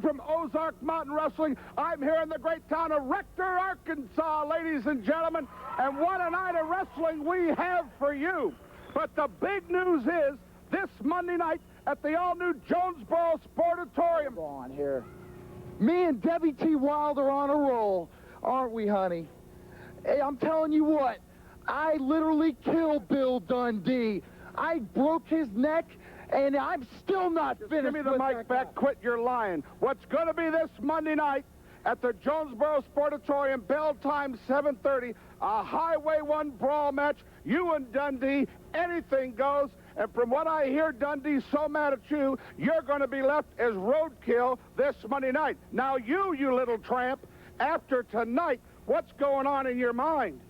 from Ozark Mountain Wrestling. I'm here in the great town of Rector, Arkansas, ladies and gentlemen. And what a night of wrestling we have for you. But the big news is, this Monday night at the all-new Jonesboro Sportatorium. Go on here. Me and Debbie T. Wild are on a roll, aren't we, honey? Hey, I'm telling you what, I literally killed Bill Dundee. I broke his neck, and I'm still not finished. Give me the mic back. Quit your lying. What's going to be this Monday night at the Jonesboro Sportatorium, bell time 7:30, a Highway 1 brawl match. You and Dundee, anything goes. And from what I hear, Dundee's so mad at you, you're going to be left as roadkill this Monday night. Now you little tramp, after tonight, what's going on in your mind?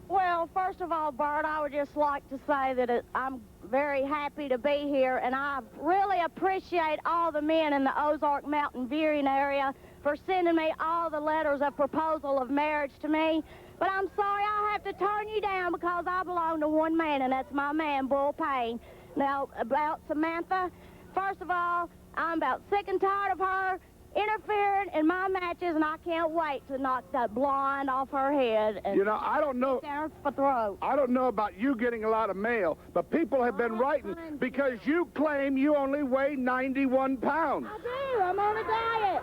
Well, first of all, Bert, I would just like to say that I'm very happy to be here, and I really appreciate all the men in the Ozark Mountain viewing area for sending me all the letters of proposal of marriage to me. But I'm sorry I have to turn you down because I belong to one man, and that's my man, Bull Payne. Now, about Samantha, first of all, I'm about sick and tired of her interfering in my matches, and I can't wait to knock that blonde off her head. And you know, I don't know. Down her throat. I don't know about you getting a lot of mail, but people have been writing because you claim you only weigh 91 pounds. I do. I'm on a diet.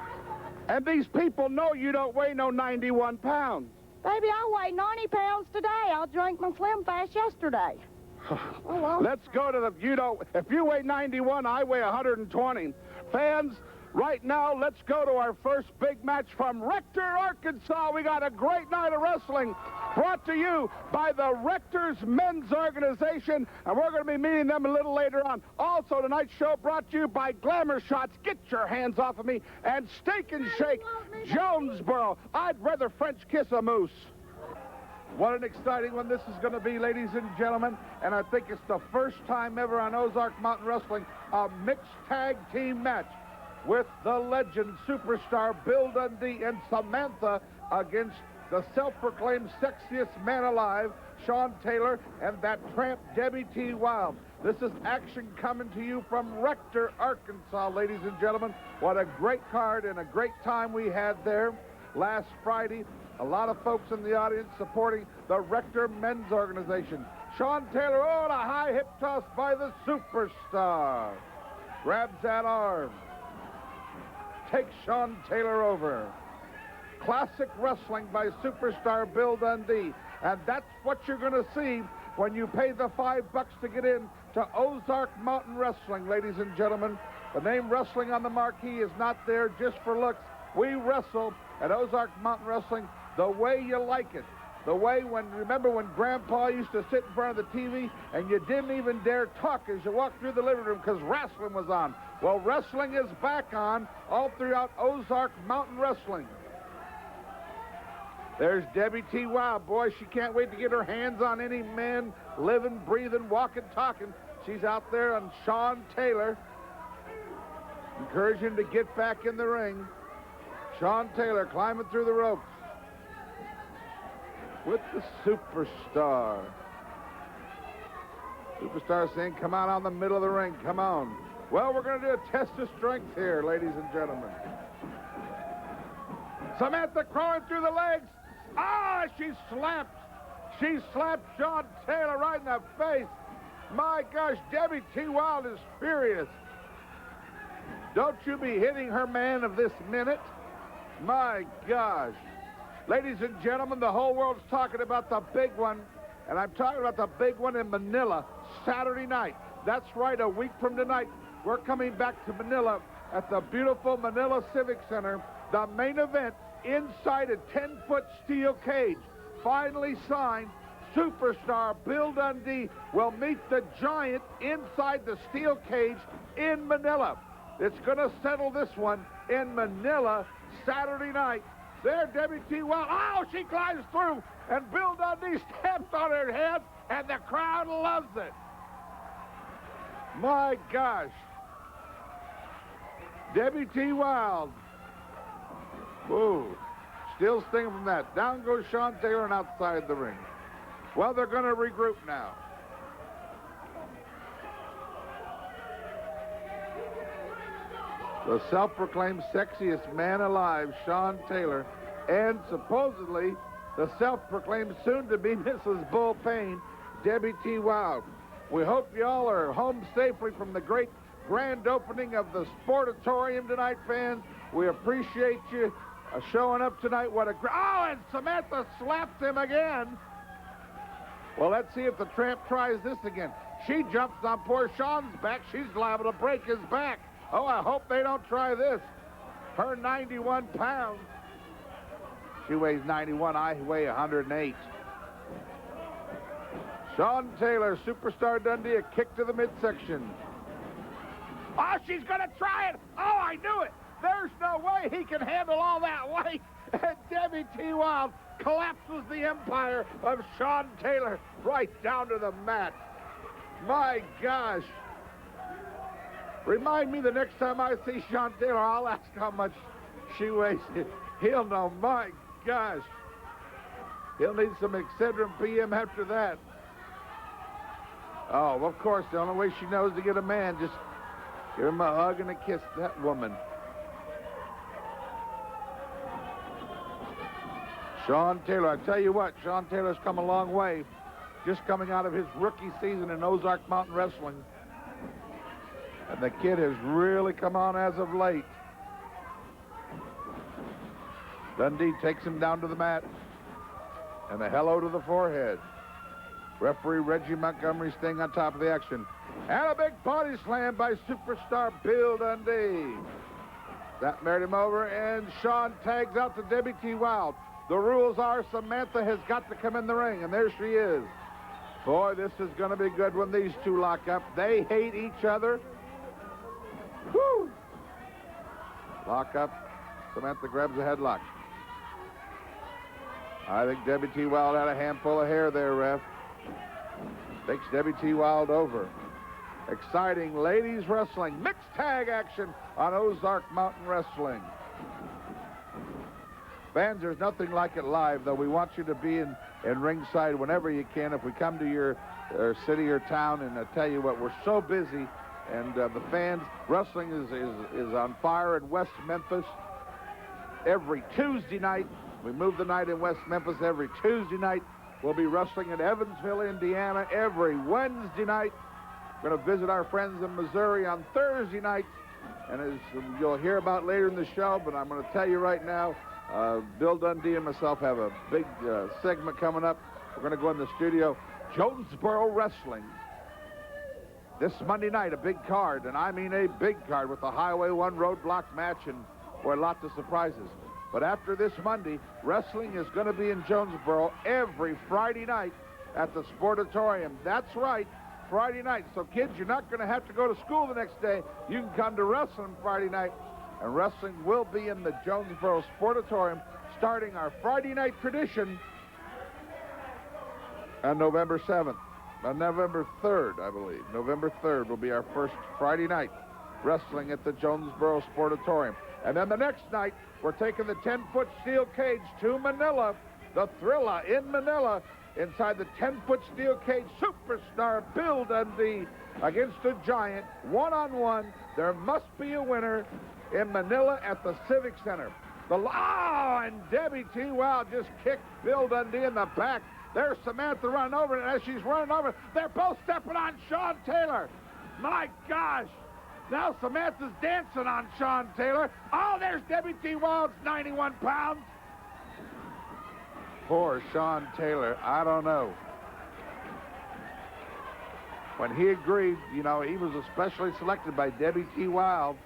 And these people know you don't weigh no 91 pounds. Baby, I weigh 90 pounds today. I drank my Slim Fast yesterday. Oh, well. Let's go to the, if you weigh 91, I weigh 120. Fans, right now, let's go to our first big match from Rector, Arkansas. We got a great night of wrestling brought to you by the Rector's Men's Organization, and we're going to be meeting them a little later on. Also, tonight's show brought to you by Glamour Shots. Get your hands off of me. And Steak and Shake, Jonesboro. I'd rather French kiss a moose. What an exciting one this is going to be, ladies and gentlemen. And I think it's the first time ever on Ozark Mountain Wrestling, a mixed tag team match with the legend superstar Bill Dundee and Samantha against the self-proclaimed sexiest man alive, Sean Taylor, and that tramp Debbie T. Wild. This is action coming to you from Rector, Arkansas, ladies and gentlemen. What a great card and a great time we had there last Friday. A lot of folks in the audience supporting the Rector Men's Organization. Sean Taylor, oh, and a high hip toss by the superstar. Grabs that arm. Takes Sean Taylor over. Classic wrestling by superstar Bill Dundee. And that's what you're going to see when you pay the $5 to get in to Ozark Mountain Wrestling, ladies and gentlemen. The name Wrestling on the marquee is not there just for looks. We wrestle at Ozark Mountain Wrestling the way you like it. The way remember when Grandpa used to sit in front of the TV and you didn't even dare talk as you walked through the living room because wrestling was on. Well, wrestling is back on all throughout Ozark Mountain Wrestling. There's Debbie T. Wild. Boy, she can't wait to get her hands on any man living, breathing, walking, talking. She's out there on Sean Taylor. Encourage him to get back in the ring. Sean Taylor climbing through the ropes with the superstar. Superstar saying, come on the middle of the ring, come on. Well, we're going to do a test of strength here, ladies and gentlemen. Samantha crawling through the legs. Ah, she slapped Sean Taylor right in the face. My gosh, Debbie T. Wild is furious. Don't you be hitting her man of this minute. My gosh. Ladies and gentlemen, the whole world's talking about the big one, and I'm talking about the big one in Manila, Saturday night. That's right, a week from tonight, we're coming back to Manila at the beautiful Manila Civic Center. The main event inside a 10-foot steel cage. Finally signed, superstar Bill Dundee will meet the Giant inside the steel cage in Manila. It's going to settle this one in Manila Saturday night. There, Debbie T. Wild. Oh, she climbs through, and Bill Dundee stamps on her head, and the crowd loves it. My gosh. Debbie T. Wild. Whoa. Still stinging from that. Down goes Sean Taylor and outside the ring. Well, they're going to regroup now. the self-proclaimed sexiest man alive, Sean Taylor, and supposedly the self-proclaimed soon-to-be Mrs. Bull Payne, Debbie T. Wild. We hope y'all are home safely from the great grand opening of the Sportatorium tonight, fans. We appreciate you showing up tonight. What a oh, and Samantha slaps him again. Well, let's see if the tramp tries this again. She jumps on poor Sean's back. She's liable to break his back. Oh, I hope they don't try this. Her 91 pounds. She weighs 91. I weigh 108. Sean Taylor, Superstar Dundee, a kick to the midsection. Oh, she's going to try it. Oh, I knew it. There's no way he can handle all that weight. And Debbie T. Wild collapses the empire of Sean Taylor right down to the mat. My gosh. Remind me the next time I see Sean Taylor, I'll ask how much she weighs. He'll know. My gosh. He'll need some Excedrin PM after that. Oh, of course, the only way she knows to get a man, just give him a hug and a kiss, that woman. Sean Taylor, I tell you what, Sean Taylor's come a long way, just coming out of his rookie season in Ozark Mountain Wrestling. And the kid has really come on as of late. Dundee takes him down to the mat. And a hello to the forehead. Referee Reggie Montgomery staying on top of the action. And a big body slam by superstar Bill Dundee. That married him over, and Sean tags out to Debbie T. Wild. The rules are Samantha has got to come in the ring, and there she is. Boy, this is going to be good when these two lock up. They hate each other. Woo! Lock up. Samantha grabs a headlock. I think Debbie T. Wild had a handful of hair there, ref. Takes Debbie T. Wild over. Exciting ladies wrestling. Mixed tag action on Ozark Mountain Wrestling. Fans, there's nothing like it live, though. We want you to be in ringside whenever you can. If we come to your city or town, and I tell you what, we're so busy, and the fans, wrestling is on fire in West Memphis every Tuesday night. We move the night in West Memphis every Tuesday night. We'll be wrestling in Evansville, Indiana every Wednesday night. We're going to visit our friends in Missouri on Thursday night. And as you'll hear about later in the show, but I'm going to tell you right now, Bill Dundee and myself have a big segment coming up. We're going to go in the studio. Jonesboro Wrestling. This Monday night, a big card, and I mean a big card with the Highway 1 roadblock match and, boy, lots of surprises. But after this Monday, wrestling is going to be in Jonesboro every Friday night at the Sportatorium. That's right, Friday night. So, kids, you're not going to have to go to school the next day. You can come to wrestling Friday night. And wrestling will be in the Jonesboro Sportatorium, starting our Friday night tradition on November 7th. On November 3rd, I believe. November 3rd will be our first Friday night wrestling at the Jonesboro Sportatorium. And then the next night, we're taking the 10-foot steel cage to Manila, the Thrilla in Manila, inside the 10-foot steel cage, superstar Bill Dundee against a giant, one-on-one. There must be a winner in Manila at the Civic Center. And Debbie T. Wild just kicked Bill Dundee in the back. There's Samantha running over, and as she's running over, they're both stepping on Sean Taylor. My gosh. Now Samantha's dancing on Sean Taylor. Oh, there's Debbie T. Wild's 91 pounds. Poor Sean Taylor, I don't know. When he agreed, you know, he was especially selected by Debbie T. Wild.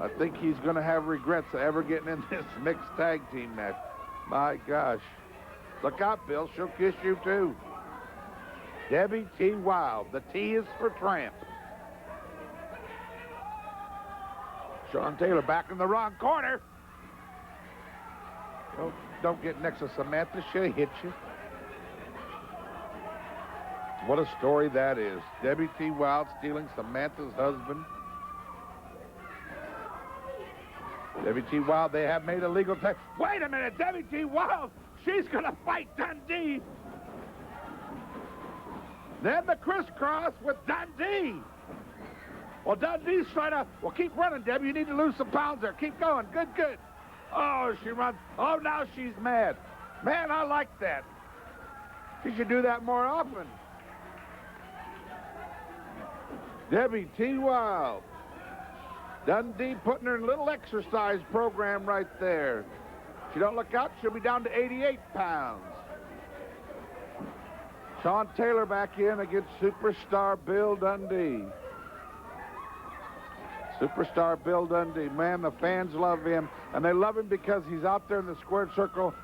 I think he's going to have regrets of ever getting in this mixed tag team match. My gosh. Look out, Bill. She'll kiss you, too. Debbie T. Wild. The T is for tramp. Sean Taylor back in the wrong corner. Don't get next to Samantha. She'll hit you. What a story that is. Debbie T. Wild stealing Samantha's husband. Debbie T. Wild, they have made a legal tag. Wait a minute, Debbie T. Wild, she's going to fight Dundee. Then the crisscross with Dundee. Well, Dundee's trying to... Well, keep running, Debbie. You need to lose some pounds there. Keep going. Good, good. Oh, she runs. Oh, now she's mad. Man, I like that. She should do that more often. Debbie T. Wild. Dundee putting her in a little exercise program right there. If she don't look out, she'll be down to 88 pounds. Sean Taylor back in against superstar Bill Dundee. Superstar Bill Dundee. Man, the fans love him, and they love him because he's out there in the squared circle.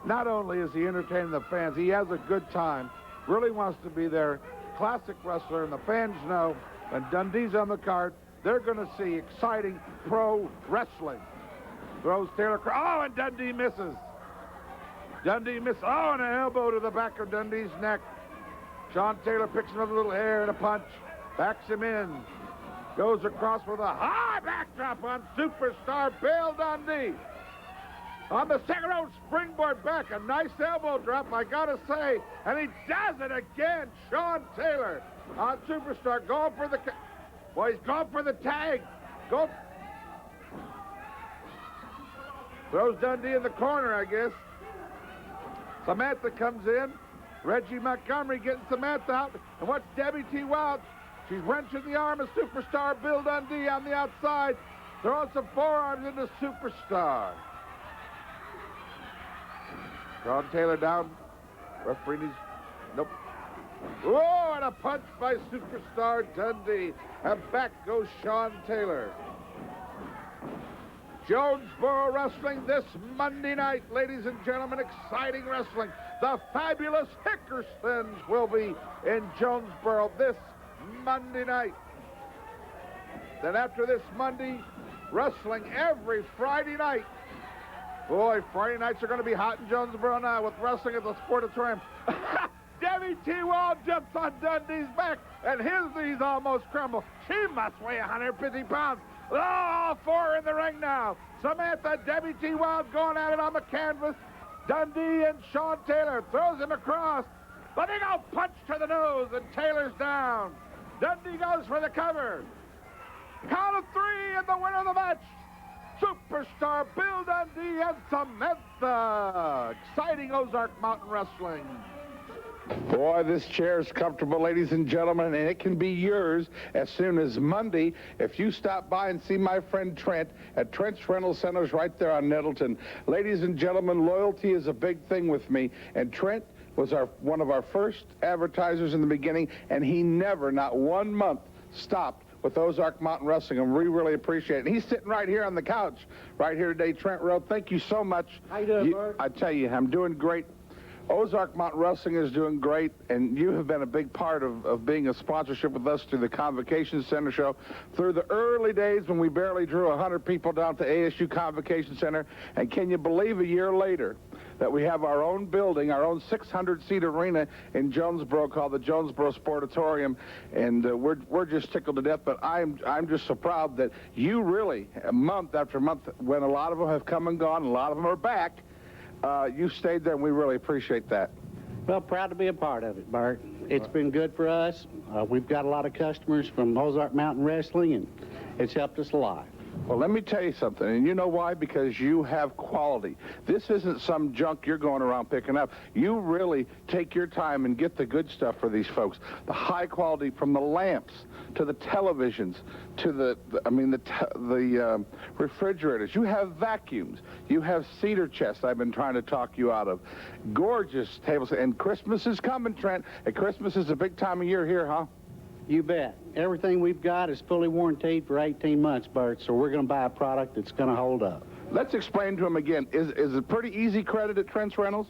Not only is he entertaining the fans, he has a good time, really wants to be there. Classic wrestler, and the fans know when Dundee's on the card, they're going to see exciting pro wrestling. Throws Taylor. Oh, and Dundee misses. Dundee misses. Oh, and an elbow to the back of Dundee's neck. Sean Taylor picks another little hair and a punch. Backs him in. Goes across with a high backdrop on superstar Bill Dundee. On the second row, springboard back. A nice elbow drop, I got to say. And he does it again. Sean Taylor on superstar going for the... Well, he's going for the tag. Go. Throws Dundee in the corner, I guess. Samantha comes in. Reggie Montgomery getting Samantha out. And what's Debbie T. Wild? She's wrenching the arm of superstar Bill Dundee on the outside. Throwing some forearms into superstar. Sean Taylor down. Referee needs... Nope. Whoa, and a punch by superstar Dundee. And back goes Sean Taylor. Jonesboro Wrestling this Monday night, ladies and gentlemen. Exciting wrestling. The fabulous Hickersons will be in Jonesboro this Monday night. Then after this Monday, wrestling every Friday night. Boy, Friday nights are going to be hot in Jonesboro now with wrestling at the Sportatorium. Debbie T. Wild jumps on Dundee's back, and his knees almost crumble. She must weigh 150 pounds. Oh, all four in the ring now. Samantha, Debbie T. Wild going at it on the canvas. Dundee and Sean Taylor throws him across. But they go punch to the nose, and Taylor's down. Dundee goes for the cover. Count of three, and the winner of the match, superstar Bill Dundee and Samantha. Exciting Ozark Mountain Wrestling. Boy, this chair is comfortable, ladies and gentlemen, and it can be yours as soon as Monday if you stop by and see my friend Trent at Trent's Rental Centers right there on Nettleton. Ladies and gentlemen, loyalty is a big thing with me, and Trent was one of our first advertisers in the beginning, and he never, not 1 month, stopped with Ozark Mountain Wrestling, and we really appreciate it. And he's sitting right here on the couch, right here today, Trent Rowe. Thank you so much. How you doing, Bert? I tell you, I'm doing great. Ozark Mountain Wrestling is doing great, and you have been a big part of being a sponsorship with us through the Convocation Center show, through the early days when we barely drew 100 people down to ASU Convocation Center. And can you believe a year later that we have our own building, our own 600-seat arena in Jonesboro called the Jonesboro Sportatorium, and we're just tickled to death. But I'm just so proud that you really, month after month, when a lot of them have come and gone, a lot of them are back, you stayed there, and we really appreciate that. Well, proud to be a part of it, Bart. It's been good for us. We've got a lot of customers from Ozark Mountain Wrestling, and it's helped us a lot. Well, let me tell you something, and you know why? Because you have quality. This isn't some junk you're going around picking up. You really take your time and get the good stuff for these folks. The high quality, from the lamps to the televisions to the refrigerators. You have vacuums. You have cedar chests I've been trying to talk you out of. Gorgeous tables. And Christmas is coming, Trent. And Christmas is a big time of year here, huh? You bet. Everything we've got is fully warranted for 18 months, Bert, so we're going to buy a product that's going to hold up. Let's explain to them again. Is it pretty easy credit at Trent's Rentals?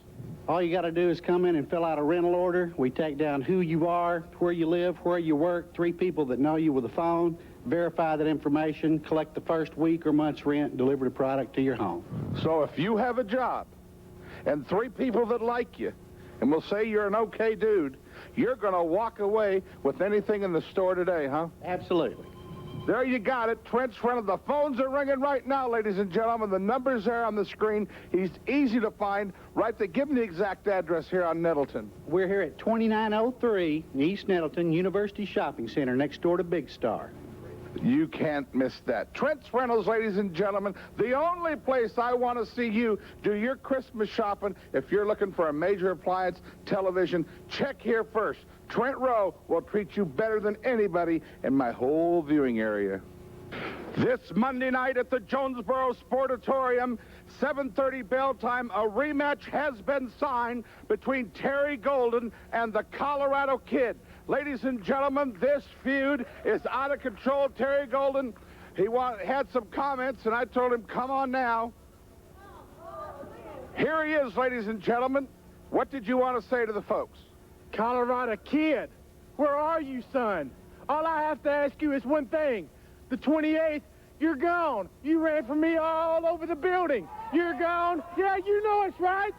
All you got to do is come in and fill out a rental order. We take down who you are, where you live, where you work, 3 people that know you with a phone, verify that information, collect the first week or month's rent, and deliver the product to your home. So if you have a job and 3 people that like you, and we'll say you're an okay dude, you're going to walk away with anything in the store today, huh? Absolutely. There you got it. Trent's Rental. The phones are ringing right now, ladies and gentlemen. The number's there on the screen. He's easy to find. Right there. Give him the exact address here on Nettleton. We're here at 2903 East Nettleton University Shopping Center, next door to Big Star. You can't miss that. Trent's Rentals, ladies and gentlemen, the only place I want to see you do your Christmas shopping. If you're looking for a major appliance, television, check here first. Trent Rowe will treat you better than anybody in my whole viewing area. This Monday night at the Jonesboro Sportatorium, 7:30 bell time, a rematch has been signed between Terry Golden and the Colorado Kid. Ladies and gentlemen, this feud is out of control. Terry Golden, he had some comments, and I told him, come on now. Here he is, ladies and gentlemen. What did you want to say to the folks? Colorado Kid, where are you, son? All I have to ask you is one thing. The 28th, you're gone. You ran from me all over the building. You're gone. Yeah, you know it's right.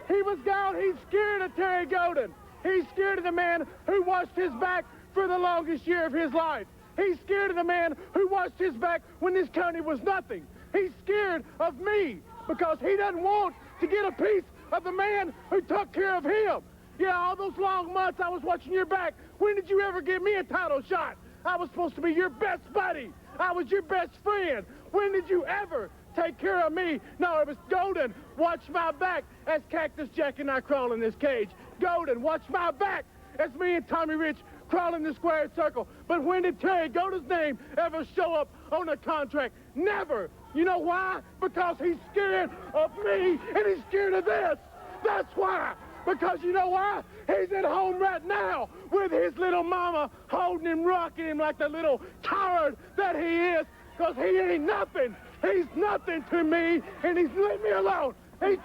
He was gone. He's scared of Terry Golden. He's scared of the man who watched his back for the longest year of his life. He's scared of the man who watched his back when this county was nothing. He's scared of me because he doesn't want to get a piece of the man who took care of him. Yeah, all those long months I was watching your back. When did you ever give me a title shot? I was supposed to be your best buddy. I was your best friend. When did you ever take care of me? No, it was Golden. Watch my back as Cactus Jack and I crawl in this cage. Golden, watch my back as me and Tommy Rich crawl in the squared circle. But when did Terry Golden's name ever show up on a contract? Never. You know why? Because he's scared of me and he's scared of this. That's why. Because you know why? He's at home right now with his little mama holding him, rocking him like the little coward that he is. Because he ain't nothing. He's nothing to me, and he's leave me alone. He's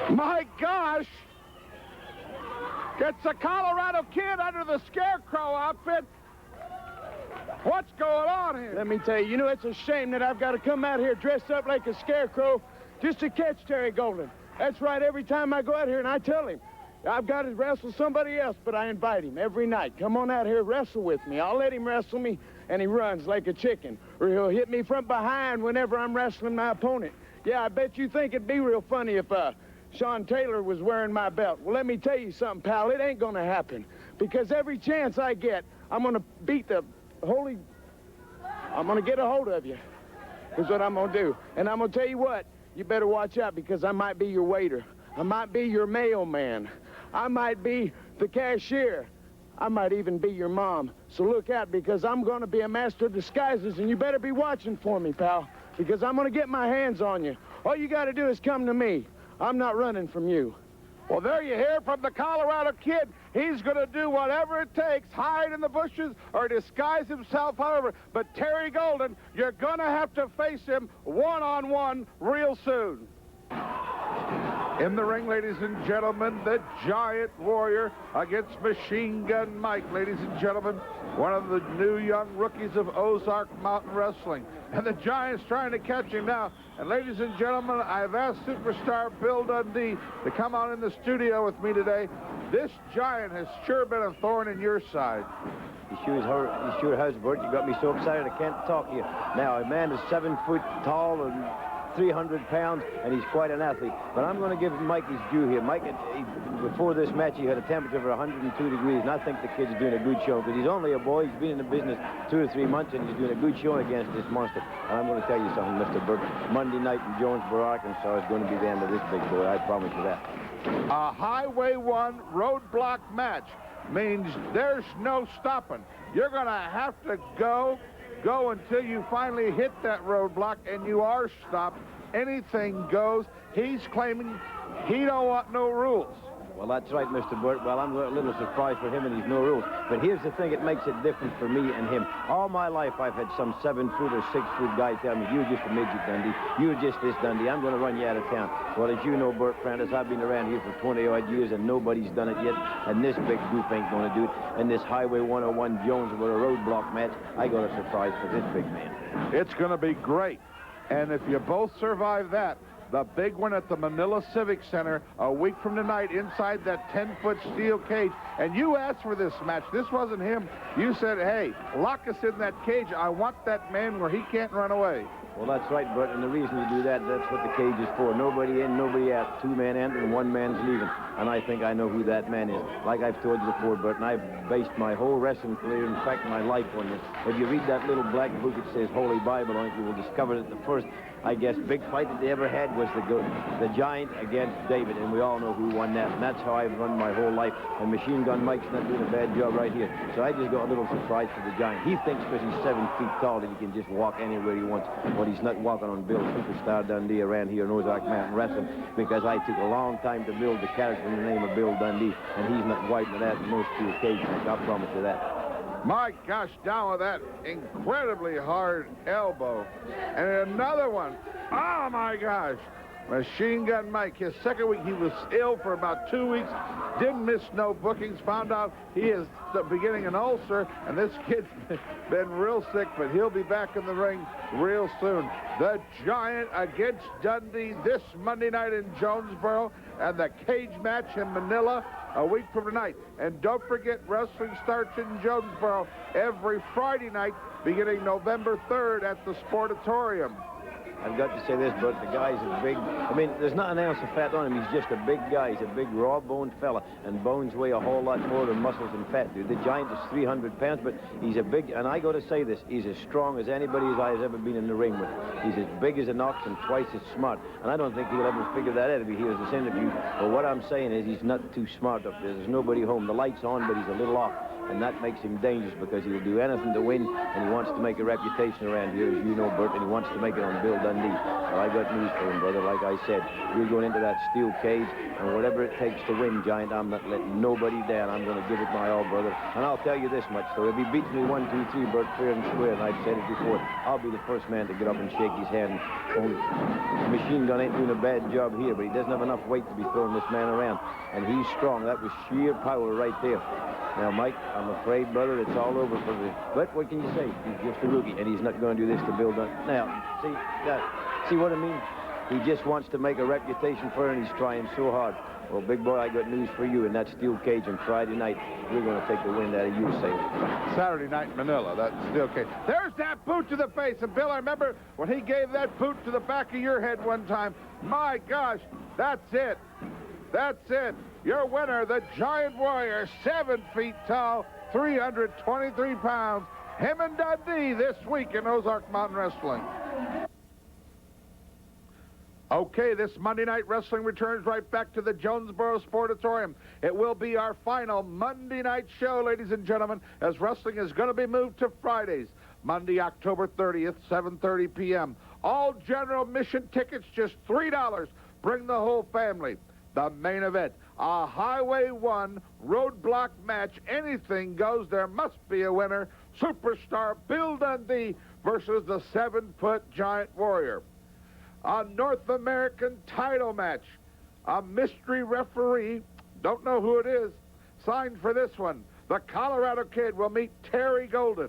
My gosh! It's a Colorado Kid under the Scarecrow outfit. What's going on here? Let me tell you, it's a shame that I've got to come out here dressed up like a scarecrow just to catch Terry Golden. That's right, every time I go out here and I tell him, I've got to wrestle somebody else, but I invite him every night. Come on out here, wrestle with me. I'll let him wrestle me, and he runs like a chicken. Or he'll hit me from behind whenever I'm wrestling my opponent. Yeah, I bet you think it'd be real funny if Sean Taylor was wearing my belt. Well, let me tell you something, pal. It ain't going to happen. Because every chance I get, I'm going to beat the I'm going to get a hold of you, is what I'm going to do. And I'm going to tell you what, you better watch out because I might be your waiter. I might be your mailman. I might be the cashier. I might even be your mom. So look out because I'm going to be a master of disguises and you better be watching for me, pal, because I'm going to get my hands on you. All you got to do is come to me. I'm not running from you. Well, there you hear from the Colorado Kid. He's going to do whatever it takes, hide in the bushes or disguise himself, however. But Terry Golden, you're going to have to face him one-on-one real soon. In the ring, ladies and gentlemen, the Giant Warrior against Machine Gun Mike. Ladies and gentlemen, one of the new young rookies of Ozark Mountain Wrestling. And the Giant's trying to catch him now. And ladies and gentlemen, I've asked superstar Bill Dundee to come on in the studio with me today. This Giant has sure been a thorn in your side. He sure has, Bert. You got me so excited I can't talk to you. Now, a man is 7 foot tall and 300 pounds, and he's quite an athlete. But I'm going to give Mike his due here. Mike, before this match, he had a temperature of 102 degrees, and I think the kid's doing a good show because he's only a boy. He's been in the business 2 or 3 months, and he's doing a good show against this monster. And I'm going to tell you something, Mr. Burke. Monday night in Jonesboro, Arkansas is going to be the end of this big boy. I promise you that. A Highway 1 roadblock match means there's no stopping. You're going to have to go until you finally hit that roadblock, and you are stopped. Anything goes. He's claiming he don't want no rules. Well, that's right, Mr. Burt. Well, I'm a little surprised for him and he's no rules. But here's the thing, it makes it different for me and him. All my life, I've had some 7 foot or 6 foot guy tell me, you're just a midget, Dundee. You're just this, Dundee. I'm going to run you out of town. Well, as you know, Burt Prentice, I've been around here for 20-odd years and nobody's done it yet. And this big goof ain't going to do it. And this Highway 101 Jonesboro roadblock match, I got a surprise for this big man. It's going to be great. And if you both survive that, the big one at the Manila Civic Center a week from tonight inside that 10-foot steel cage. And you asked for this match. This wasn't him. You said, hey, lock us in that cage. I want that man where he can't run away. Well, that's right, Bert, and the reason you do that, that's what the cage is for. Nobody in, nobody out. 2 men entering, 1 man's leaving. And I think I know who that man is. Like I've told you before, Bert, and I've based my whole wrestling career, in fact, my life on this. If you read that little black book that says Holy Bible on it, you will discover that the first, I guess, big fight that they ever had was the Giant against David, and we all know who won that. And that's how I've run my whole life. And Machine Gun Mike's not doing a bad job right here. So I just got a little surprise for the Giant. He thinks because he's 7 feet tall that he can just walk anywhere he wants. But he's not walking on Bill Superstar Dundee around here in Ozark Mountain Wrestling, because I took a long time to build the character in the name of Bill Dundee, and he's not wiping that in most steel cage match. I promise you that. My gosh, down with that incredibly hard elbow. And another one. Oh, my gosh. Machine Gun Mike, his second week, he was ill for about 2 weeks, didn't miss no bookings, found out he is beginning an ulcer, and this kid's been real sick, but he'll be back in the ring real soon. The Giant against Dundee this Monday night in Jonesboro, and the cage match in Manila a week from tonight. And don't forget, wrestling starts in Jonesboro every Friday night, beginning November 3rd at the Sportatorium. I've got to say this, but the guy's a big... I mean, there's not an ounce of fat on him. He's just a big guy. He's a big, raw-boned fella, and bones weigh a whole lot more than muscles and fat do. The Giant is 300 pounds, but he's a big... And I got to say this, he's as strong as anybody as I've ever been in the ring with. He's as big as an ox and twice as smart. And I don't think he'll ever figure that out if he hears this interview. But what I'm saying is he's not too smart up there. There's nobody home. The light's on, but he's a little off. And that makes him dangerous because he'll do anything to win, and he wants to make a reputation around here, as you know, Bert, and he wants to make it on Bill Dundee. Well, I got news for him, brother. Like I said, we're going into that steel cage, and whatever it takes to win, Giant, I'm not letting nobody down. I'm going to give it my all, brother. And I'll tell you this much, though. If he beats me 1, 2, 3, Bert, fair and square, and I've said it before, I'll be the first man to get up and shake his hand. Machine Gun ain't doing a bad job here, but he doesn't have enough weight to be throwing this man around. And he's strong. That was sheer power right there. Now, Mike, I'm afraid, brother, it's all over for the... But what can you say? He's just a rookie, and he's not going to do this to Bill Dundee. Now, see what I mean? He just wants to make a reputation for it, and he's trying so hard. Well, big boy, I got news for you. In that steel cage on Friday night, we're going to take the wind out of you, say. Saturday night in Manila, that's steel cage. There's that boot to the face. And, Bill, I remember when he gave that boot to the back of your head one time. My gosh, that's it. That's it. Your winner, the Giant Warrior, 7 feet tall, 323 pounds. Him and Dundee this week in Ozark Mountain Wrestling. Okay, this Monday Night Wrestling returns right back to the Jonesboro Sportatorium. It will be our final Monday night show, ladies and gentlemen, as wrestling is going to be moved to Fridays. Monday, October 30th, 7:30 p.m. All general admission tickets, just $3. Bring the whole family. The main event, a Highway 1 roadblock match. Anything goes. There must be a winner. Superstar Bill Dundee versus the 7-foot Giant Warrior. A North American title match. A mystery referee, don't know who it is, signed for this one. The Colorado Kid will meet Terry Golden.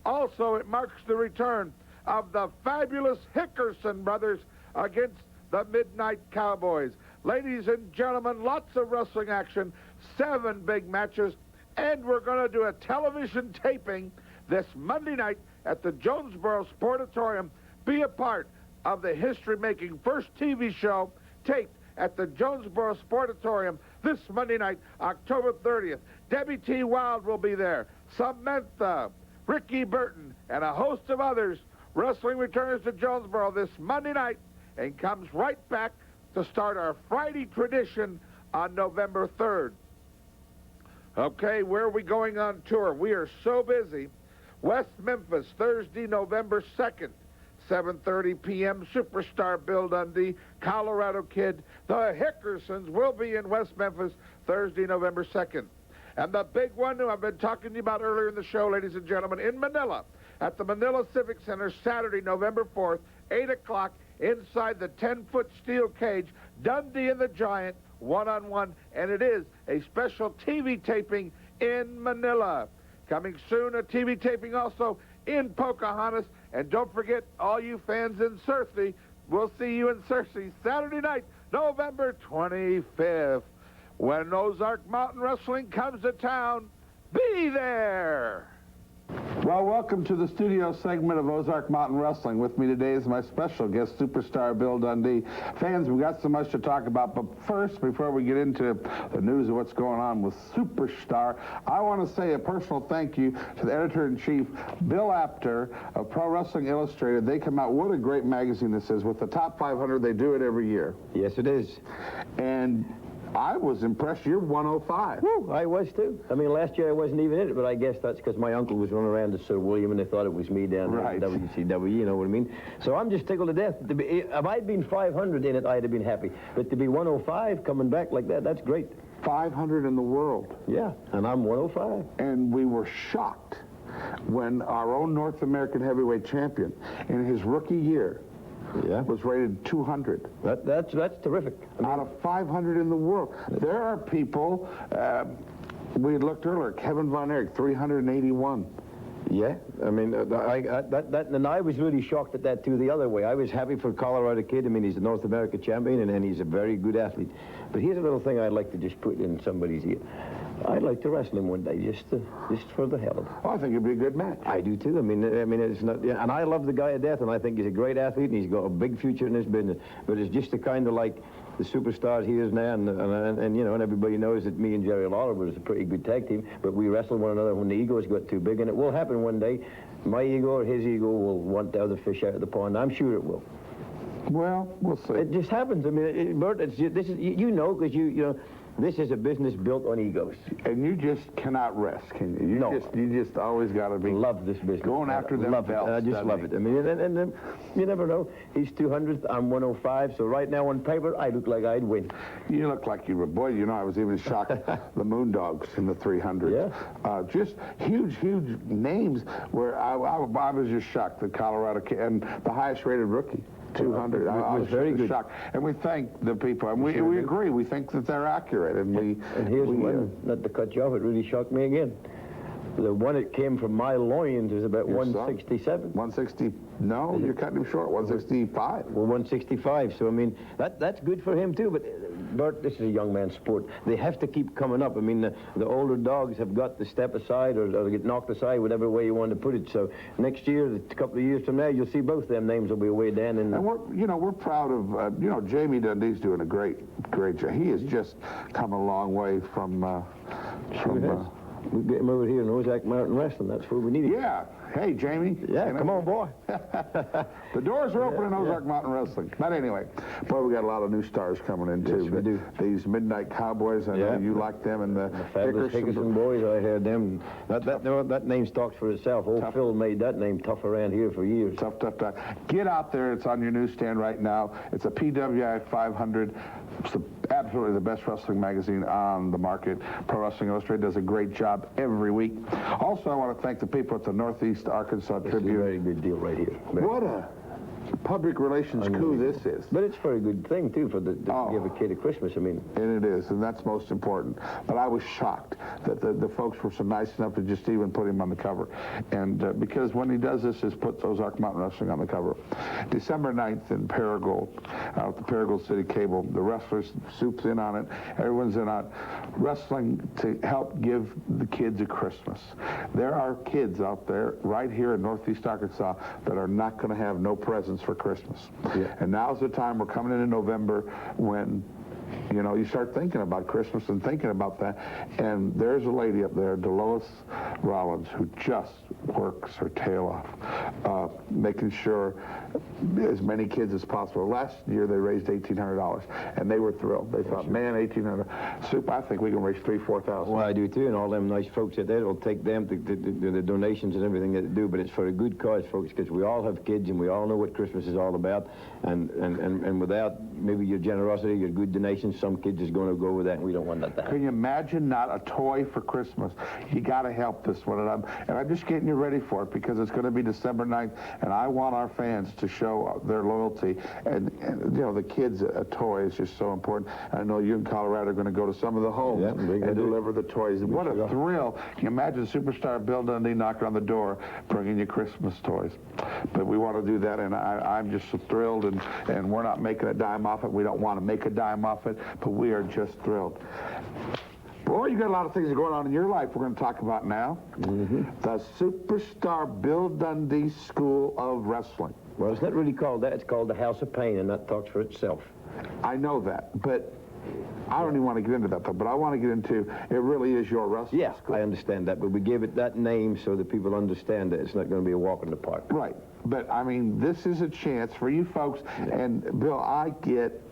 Also, it marks the return of the fabulous Hickerson brothers against the Midnight Cowboys. Ladies and gentlemen, lots of wrestling action, 7 big matches, and we're going to do a television taping this Monday night at the Jonesboro Sportatorium. Be a part of the history-making first TV show taped at the Jonesboro Sportatorium this Monday night, October 30th. Debbie T. Wild will be there, Samantha, Ricky Burton, and a host of others. Wrestling returns to Jonesboro this Monday night and comes right back to start our Friday tradition on November 3rd. Okay, where are we going on tour? We are so busy. West Memphis, Thursday, November 2nd, 7:30 p.m. Superstar Bill Dundee, Colorado Kid. The Hickersons will be in West Memphis Thursday, November 2nd. And the big one who I've been talking to you about earlier in the show, ladies and gentlemen, in Manila, at the Manila Civic Center, Saturday, November 4th, 8 o'clock, inside the 10-foot steel cage, Dundee and the Giant, one-on-one, and it is a special TV taping in Manila. Coming soon, a TV taping also in Pocahontas, and don't forget, all you fans in Searcy, we'll see you in Searcy Saturday night, November 25th. When Ozark Mountain Wrestling comes to town, be there! Well, welcome to the studio segment of Ozark Mountain Wrestling. With me today is my special guest, superstar Bill Dundee. Fans, we've got so much to talk about, but first, before we get into the news of what's going on with Superstar, I want to say a personal thank you to the editor-in-chief, Bill Apter of Pro Wrestling Illustrated. They come out, what a great magazine this is. With the top 500, they do it every year. Yes, it is. And I was impressed. You're 105. Woo, I was too. I mean, last year I wasn't even in it, but I guess that's because my uncle was running around to Sir William, and they thought it was me down there at WCW, you know what I mean? So I'm just tickled to death. If I'd been 500 in it, I'd have been happy. But to be 105 coming back like that, that's great. 500 in the world. Yeah, and I'm 105. And we were shocked when our own North American heavyweight champion, in his rookie year, was rated 200. That's terrific. I mean, out of 500 in the world. There are people, we looked earlier, Kevin Von Erich, 381. Yeah, I mean, and I was really shocked at that, too, the other way. I was happy for Colorado Kid. I mean, he's a North America champion, and he's a very good athlete. But here's a little thing I'd like to just put in somebody's ear. I'd like to wrestle him one day, just for the hell of it. Oh, I think it'd be a good match. I do, too. I mean, it's not... Yeah, and I love the guy to death, and I think he's a great athlete, and he's got a big future in this business. But it's just the kind of like the superstars he is now, and you know, and everybody knows that me and Jerry Lawler was a pretty good tag team, but we wrestled one another when the egos got too big, and it will happen one day. My ego or his ego will want the other fish out of the pond. I'm sure it will. Well, we'll see. It just happens. I mean, Bert, this is, you know, because you know, this is a business built on egos. And you just cannot rest, can you? You just always got to be... Love this business. Going after them belts. It. I just love it. I mean, and you never know. He's 200th, I'm 105, so right now on paper, I look like I'd win. You look like you were... Boy, you know, I was even shocked. The Moondogs in the 300. Yeah. Just huge names where I was just shocked that Colorado... And the highest-rated rookie. 200. I was very good. Shocked. And we thank the people. And we agree. We think that they're accurate. And here's one, not to cut you off, it really shocked me again. The one that came from my loins is about 167. 160. No, you're cutting him short. 165. Well, 165. So, I mean, that's good for him, too. But, Bert, this is a young man's sport. They have to keep coming up. I mean, the older dogs have got to step aside or get knocked aside, whatever way you want to put it. So, next year, a couple of years from now, you'll see both them names will be way down. And we're proud of, Jamie Dundee's doing a great job. He has just come a long way from we get him over here in Ozark Mountain Wrestling. That's where we need him. Yeah. Hey, Jamie. Yeah, come on, boy. The doors are open in Ozark Mountain Wrestling. But anyway, boy, we got a lot of new stars coming in, too. Yes, we do. These Midnight Cowboys, I know you like them. And the Fabulous Hickerson boys, I heard them. That name talks for itself. Old Phil made that name tough around here for years. Tough. Get out there. It's on your newsstand right now. It's a PWI 500. It's absolutely the best wrestling magazine on the market. Pro Wrestling Illustrated does a great job every week. Also, I want to thank the people at the Northeast Arkansas Tribune. It's a very good deal right here. What a public relations coup this is. But it's a very good thing, too, to give a kid a Christmas, I mean. And it is, and that's most important. But I was shocked that the folks were so nice enough to just even put him on the cover. And because when he does this, it puts Ozark Mountain Wrestling on the cover. December 9th in Paragould, out at the Paragould City Cable, the wrestlers, Soup's in on it, everyone's in on it, wrestling to help give the kids a Christmas. There are kids out there right here in Northeast Arkansas that are not going to have no presents for Christmas. Yeah. And now's the time. We're coming into November when, you know, you start thinking about Christmas and thinking about that. And there's a lady up there, Dolores Rollins, who just works her tail off, making sure as many kids as possible. Last year they raised $1,800, and they were thrilled. They thought, man, $1,800. Soup, I think we can raise $3,000, $4,000. Well, I do too, and all them nice folks out there will take them to the donations and everything that they do. But it's for a good cause, folks, because we all have kids and we all know what Christmas is all about. And without maybe your generosity, your good donations, some kids is going to go with that, and we don't want that to happen. Can you imagine not a toy for Christmas? You got to help this one, and I'm just getting you ready for it because it's going to be December 9th, and I want our fans to show their loyalty. And you know, the kids, a toy is just so important. I know you in Colorado are going to go to some of the homes and deliver the toys. What a thrill. Can you imagine superstar Bill Dundee knocking on the door, bringing you Christmas toys? But we want to do that, and I'm just so thrilled, and we're not making a dime off it. We don't want to make a dime off it, but we are just thrilled. Boy, you got a lot of things going on in your life we're going to talk about now. The Superstar Bill Dundee School of Wrestling. Well, it's not really called that. It's called the House of Pain, and that talks for itself. I know that, but I don't even want to get into that, though, but I want to get into, it really is your wrestling school. I understand that, but we gave it that name so that people understand that it's not going to be a walk in the park. Right, but, I mean, this is a chance for you folks, and, Bill, I get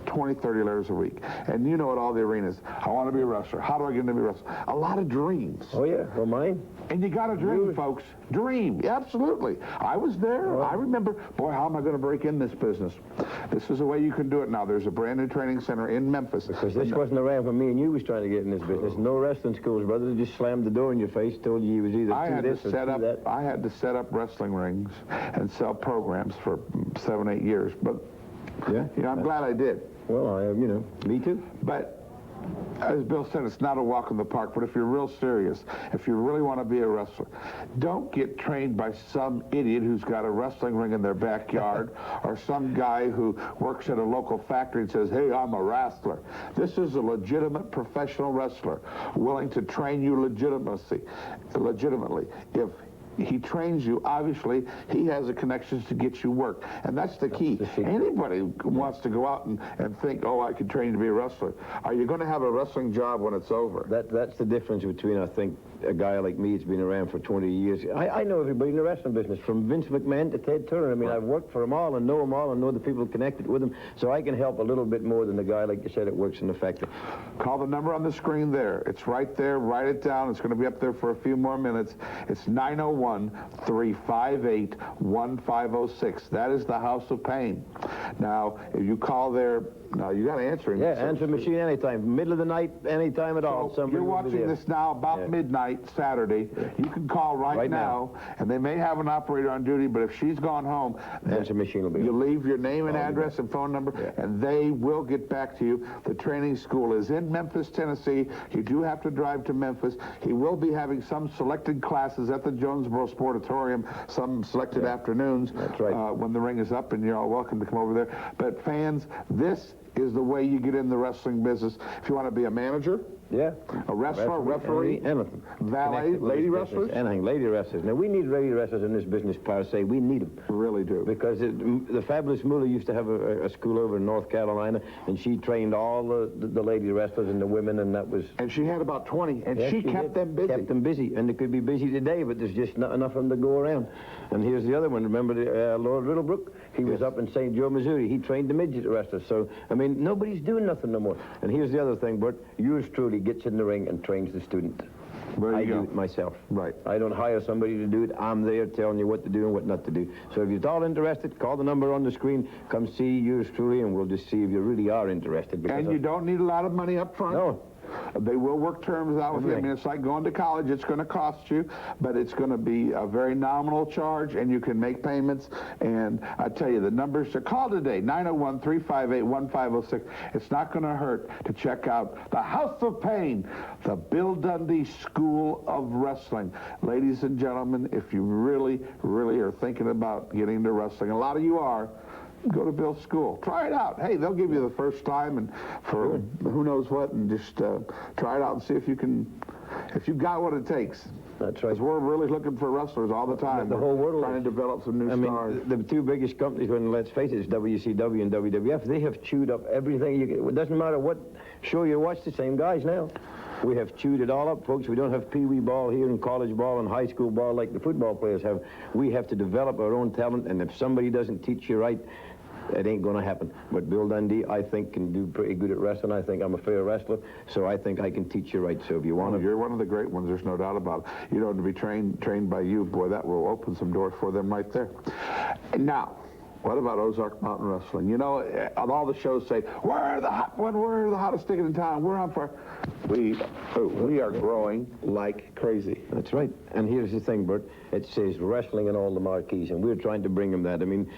20, 30 letters a week. And you know at all the arenas, I want to be a wrestler. How do I get into be a wrestler? A lot of dreams. Oh, yeah. Well, mine. And you got to dream, folks. Dream. Absolutely. I was there. I remember, boy, how am I going to break in this business? This is the way you can do it now. There's a brand new training center in Memphis. Because this wasn't around when me and you was trying to get in this business. No wrestling schools, brother. They just slammed the door in your face, told you was either do this or do that. I had to set up wrestling rings and sell programs for 7, 8 years. But, yeah, you know, I'm glad I did. Well, you know, me too. But as Bill said, it's not a walk in the park, but if you're real serious, if you really want to be a wrestler, don't get trained by some idiot who's got a wrestling ring in their backyard or some guy who works at a local factory and says, hey, I'm a wrestler. This is a legitimate professional wrestler willing to train you legitimately. If he trains you, obviously, he has the connections to get you work. And that's the key. Anybody wants to go out and think, oh, I could train to be a wrestler. Are you going to have a wrestling job when it's over? That's the difference between, I think, a guy like me that's been around for 20 years. I know everybody in the wrestling business, from Vince McMahon to Ted Turner. I mean, I've worked for them all and know the people connected with them, so I can help a little bit more than the guy, like you said, that works in the factory. Call the number on the screen there. It's right there. Write it down. It's going to be up there for a few more minutes. It's 901-358-1506. That is the House of Pain. Now, if you call there, now you got to answer it. Yeah, answer machine anytime. Middle of the night, anytime at all. So you're watching this now about midnight Saturday. Yeah. You can call right now, and they may have an operator on duty, but if she's gone home, answer machine will be you leave your name and address and phone number, and they will get back to you. The training school is in Memphis, Tennessee. You do have to drive to Memphis. He will be having some selected classes at the Jonesboro Sportatorium, some selected afternoons. That's right. When the ring is up, and you're all welcome to come over there. But fans, this is the way you get in the wrestling business. If you want to be a manager, a wrestler, referee, anything. Valet, lady wrestlers, anything, lady wrestlers. Now we need lady wrestlers in this business. Per se, we need them. We really do. Because the fabulous Moolah used to have a school over in North Carolina, and she trained all the lady wrestlers and the women, and that was. And she had about 20, and she kept them busy. Kept them busy, and they could be busy today, but there's just not enough of them to go around. And here's the other one. Remember Lord Littlebrook? He was up in St. Joe, Missouri. He trained the midget wrestlers. So I mean, nobody's doing nothing no more. And here's the other thing, Bert. Yours truly gets in the ring and trains the student. I do it myself. Right. I don't hire somebody to do it. I'm there telling you what to do and what not to do. So if you're at all interested, call the number on the screen. Come see yours truly, and we'll just see if you really are interested. And you don't need a lot of money up front. No. They will work terms out with you. I mean, it's like going to college. It's going to cost you, but it's going to be a very nominal charge, and you can make payments. And I tell you, the numbers to call today, 901-358-1506. It's not going to hurt to check out the House of Pain, the Bill Dundee School of Wrestling. Ladies and gentlemen, if you really, really are thinking about getting into wrestling, a lot of you are, go to Bill's school. Try it out. Hey, they'll give you the first time and for who knows what, and just try it out and see if you got what it takes. That's right. Because we're really looking for wrestlers all the time. The whole world trying to develop some new stars. The two biggest companies, when let's face it, is WCW and WWF. They have chewed up everything. It doesn't matter what show you watch, the same guys now. We have chewed it all up, folks. We don't have pee-wee ball here and college ball and high school ball like the football players have. We have to develop our own talent, and if somebody doesn't teach you right, it ain't going to happen. But Bill Dundee, I think, can do pretty good at wrestling. I think I'm a fair wrestler, so I think I can teach you right. So if you want to... You're one of the great ones, there's no doubt about it. You know, to be trained by you, boy, that will open some doors for them right there. Now, what about Ozark Mountain Wrestling? You know, on all the shows say, we're the hot one, we're the hottest ticket in town, we're on fire. We are growing like crazy. That's right. And here's the thing, Bert. it says wrestling in all the marquees, and we're trying to bring them that. I mean,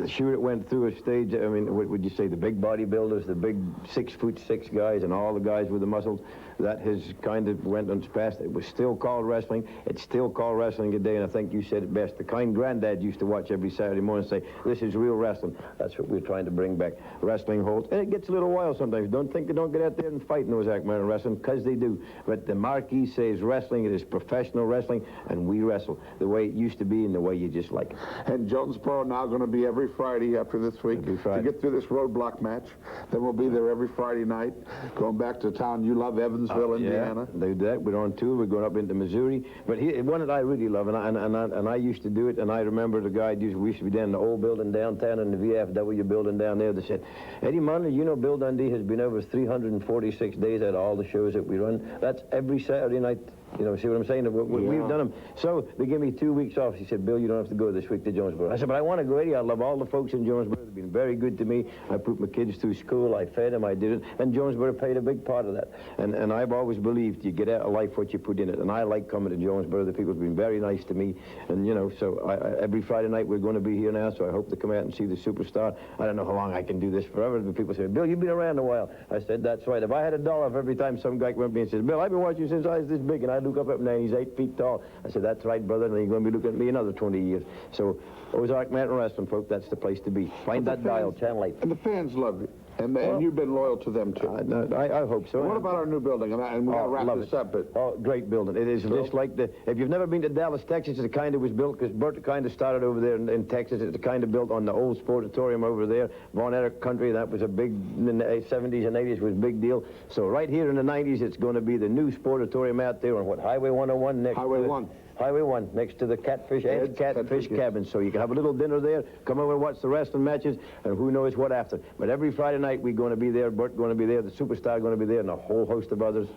sure, it went through a stage. I mean, what would you say? The big bodybuilders, the big 6'6" guys, and all the guys with the muscles. That has kind of went on its past. It was still called wrestling. It's still called wrestling today, and I think you said it best. The kind granddad used to watch every Saturday morning and say, this is real wrestling. That's what we're trying to bring back. Wrestling holds. And it gets a little wild sometimes. Don't think they don't get out there and fight in Ozark Mountain Wrestling, because they do. But the marquee says wrestling. It is professional wrestling, and we wrestle the way it used to be and the way you just like it. And Jonesboro now going to be every Friday after this week to get through this roadblock match. Then we'll be there every Friday night, going back to town you love, Evansville, Indiana. Yeah, they do that. We're on tour. We're going up into Missouri. But one that I really love, and I used to do it, and I remember the guy, we used to be down in the old building downtown in the VFW building down there. They said, Eddie Monley, you know Bill Dundee has been over 346 days at all the shows that we run. That's every Saturday night. You know, see what I'm saying? We've done them. So they give me 2 weeks off. He said, Bill, you don't have to go this week to Jonesboro. I said, but I want to go, Eddie. I love all the folks in Jonesboro. They've been very good to me. I put my kids through school. I fed them. I did it. And Jonesboro paid a big part of that. And I've always believed you get out of life what you put in it. And I like coming to Jonesboro. The people have been very nice to me. And, you know, so every Friday night we're going to be here now, so I hope to come out and see the superstar. I don't know how long I can do this forever. But people say, Bill, you've been around a while. I said, that's right. If I had $1 for every time some guy came up to me and says, Bill, I've been watching you since I was this big, and I look up and he's 8 feet tall. I said, that's right, brother, and you're going to be looking at me another 20 years. So, Ozark Mountain Wrestling, folks, that's the place to be. Find that dial, Channel 8. And the fans love you. And you've been loyal to them, too. I hope so. And what about our new building? And we got to wrap this up. But great building. It is just like if you've never been to Dallas, Texas, it's the kind that was built, because Bert kind of started over there in Texas. It's the kind of built on the old sportatorium over there. Von Erich Country, that was a big, in the 70s and 80s was a big deal. So right here in the 90s, it's going to be the new sportatorium out there on Highway 101 next Highway 1. Highway 1, next to the Ed's Catfish Cabin. So you can have a little dinner there, come over and watch the wrestling matches, and who knows what after. But every Friday night we're going to be there, Bert's going to be there, the superstar going to be there, and a whole host of others.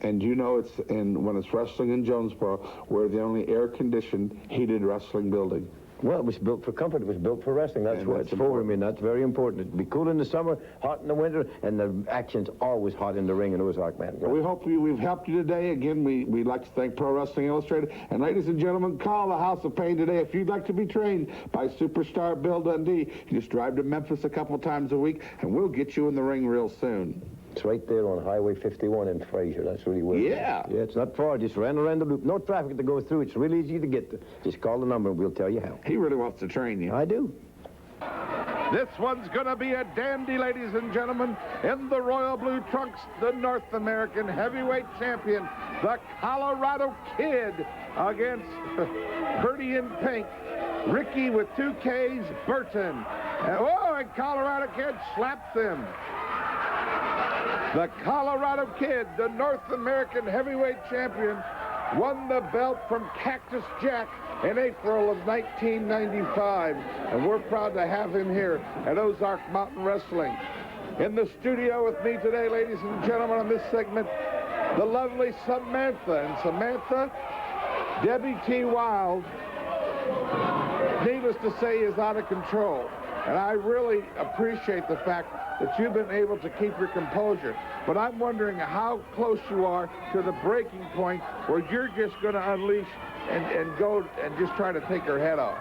And you know, when it's wrestling in Jonesboro, we're the only air-conditioned, heated wrestling building. Well, it was built for comfort. It was built for wrestling. That's what it's for. I mean, that's very important. It'd be cool in the summer, hot in the winter, and the action's always hot in the ring in Ozark, man. We hope we've helped you today. Again, we'd like to thank Pro Wrestling Illustrated. And ladies and gentlemen, call the House of Pain today. If you'd like to be trained by superstar Bill Dundee, you just drive to Memphis a couple times a week, and we'll get you in the ring real soon. It's right there on Highway 51 in Fraser. That's really where Yeah, it's not far. Just ran around the loop. No traffic to go through. It's really easy to get to. Just call the number and we'll tell you how. He really wants to train you. I do. This one's going to be a dandy, ladies and gentlemen. In the royal blue trunks, the North American heavyweight champion, the Colorado Kid, against Purdy in pink, Ricky with 2 Ks, Burton. And Colorado Kid slaps him. The Colorado Kid, the North American heavyweight champion, won the belt from Cactus Jack in April of 1995. And we're proud to have him here at Ozark Mountain Wrestling. In the studio with me today, ladies and gentlemen, on this segment, the lovely Samantha. And Samantha, Debbie T. Wild, needless to say, is out of control. And I really appreciate the fact that you've been able to keep your composure. But I'm wondering how close you are to the breaking point where you're just going to unleash and go and just try to take her head off.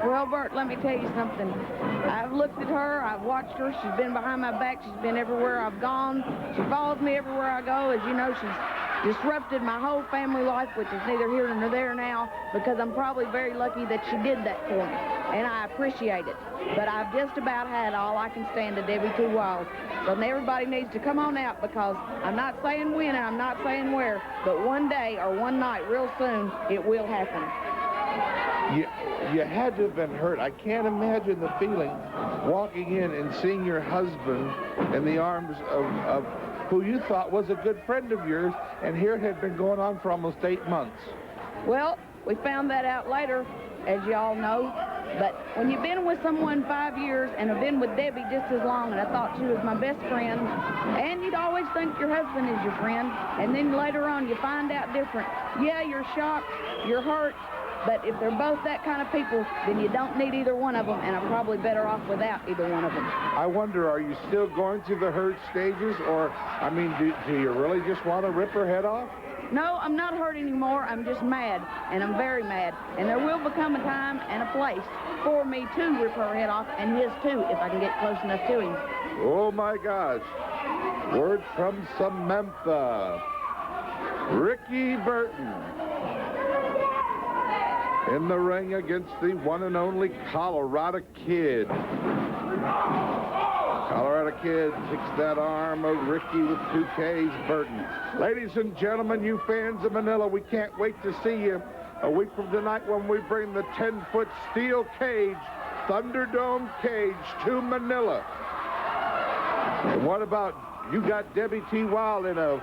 Well, Bert, let me tell you something. I've looked at her. I've watched her. She's been behind my back. She's been everywhere I've gone. She follows me everywhere I go. As you know, she's disrupted my whole family life, which is neither here nor there now, because I'm probably very lucky that she did that for me, and I appreciate it. But I've just about had all I can stand of Debbie T. Wild. So everybody needs to come on out, because I'm not saying when and I'm not saying where, but one day or one night real soon, it will happen. You had to have been hurt. I can't imagine the feeling walking in and seeing your husband in the arms of who you thought was a good friend of yours, and here it had been going on for almost 8 months. Well, we found that out later, as you all know. But when you've been with someone 5 years and have been with Debbie just as long, and I thought she was my best friend, and you'd always think your husband is your friend, and then later on you find out different. Yeah, you're shocked, you're hurt, but if they're both that kind of people, then you don't need either one of them, and I'm probably better off without either one of them. I wonder, are you still going through the hurt stages, or, I mean, do you really just want to rip her head off? No, I'm not hurt anymore. I'm just mad, and I'm very mad. And there will become a time and a place for me to rip her head off, and his too, if I can get close enough to him. Oh, my gosh. Word from Samantha. Ricky Burton in the ring against the one and only Colorado Kid. Colorado Kid kicks that arm of Ricky with 2Ks, Burton. Ladies and gentlemen, you fans of Manila, we can't wait to see you a week from tonight when we bring the 10-foot steel cage, Thunderdome cage, to Manila. And what about, you got Debbie T. Wild in a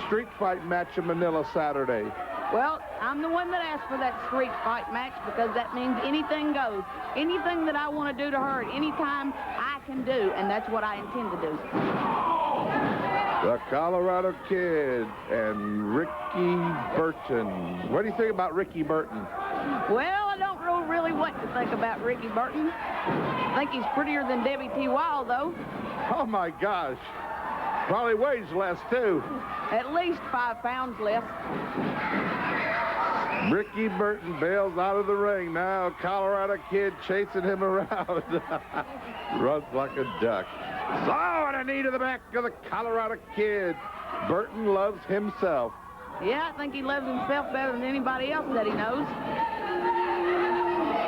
street fight match in Manila Saturday. Well, I'm the one that asked for that street fight match because that means anything goes. Anything that I want to do to her at any time, I can do, and that's what I intend to do. The Colorado Kid and Ricky Burton. What do you think about Ricky Burton? Well, I don't know really what to think about Ricky Burton. I think he's prettier than Debbie T. Wild, though. Oh, my gosh. Probably weighs less, too. At least 5 pounds less. Ricky Burton bails out of the ring. Now Colorado Kid chasing him around. Runs like a duck. So, and a knee to the back of the Colorado Kid. Burton loves himself. Yeah, I think he loves himself better than anybody else that he knows.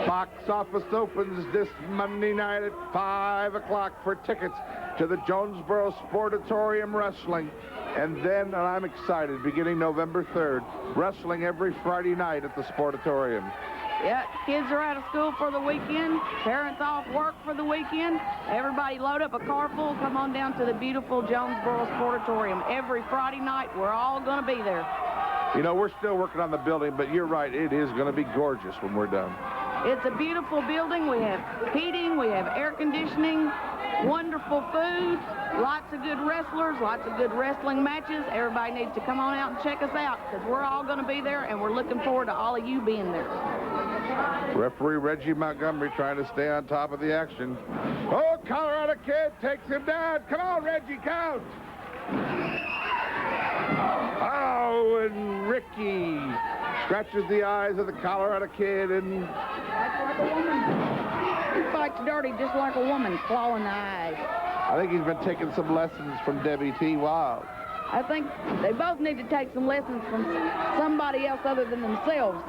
Box office opens this Monday night at 5 o'clock for tickets to the Jonesboro Sportatorium Wrestling. And then, and I'm excited, beginning November 3rd, wrestling every Friday night at the Sportatorium. Yeah, kids are out of school for the weekend, parents off work for the weekend. Everybody load up a car full, come on down to the beautiful Jonesboro Sportatorium. Every Friday night, we're all going to be there. You know, we're still working on the building, but you're right, it is going to be gorgeous when we're done. It's a beautiful building. We have heating, we have air conditioning, wonderful food, lots of good wrestlers, lots of good wrestling matches. Everybody needs to come on out and check us out because we're all going to be there, and we're looking forward to all of you being there. Referee Reggie Montgomery trying to stay on top of the action. Oh, Colorado Kid takes him down. Come on, Reggie, count. Oh, and Ricky scratches the eyes of the Colorado Kid and... Like a woman. He fights dirty just like a woman, clawing the eyes. I think he's been taking some lessons from Debbie T. Wild. I think they both need to take some lessons from somebody else other than themselves.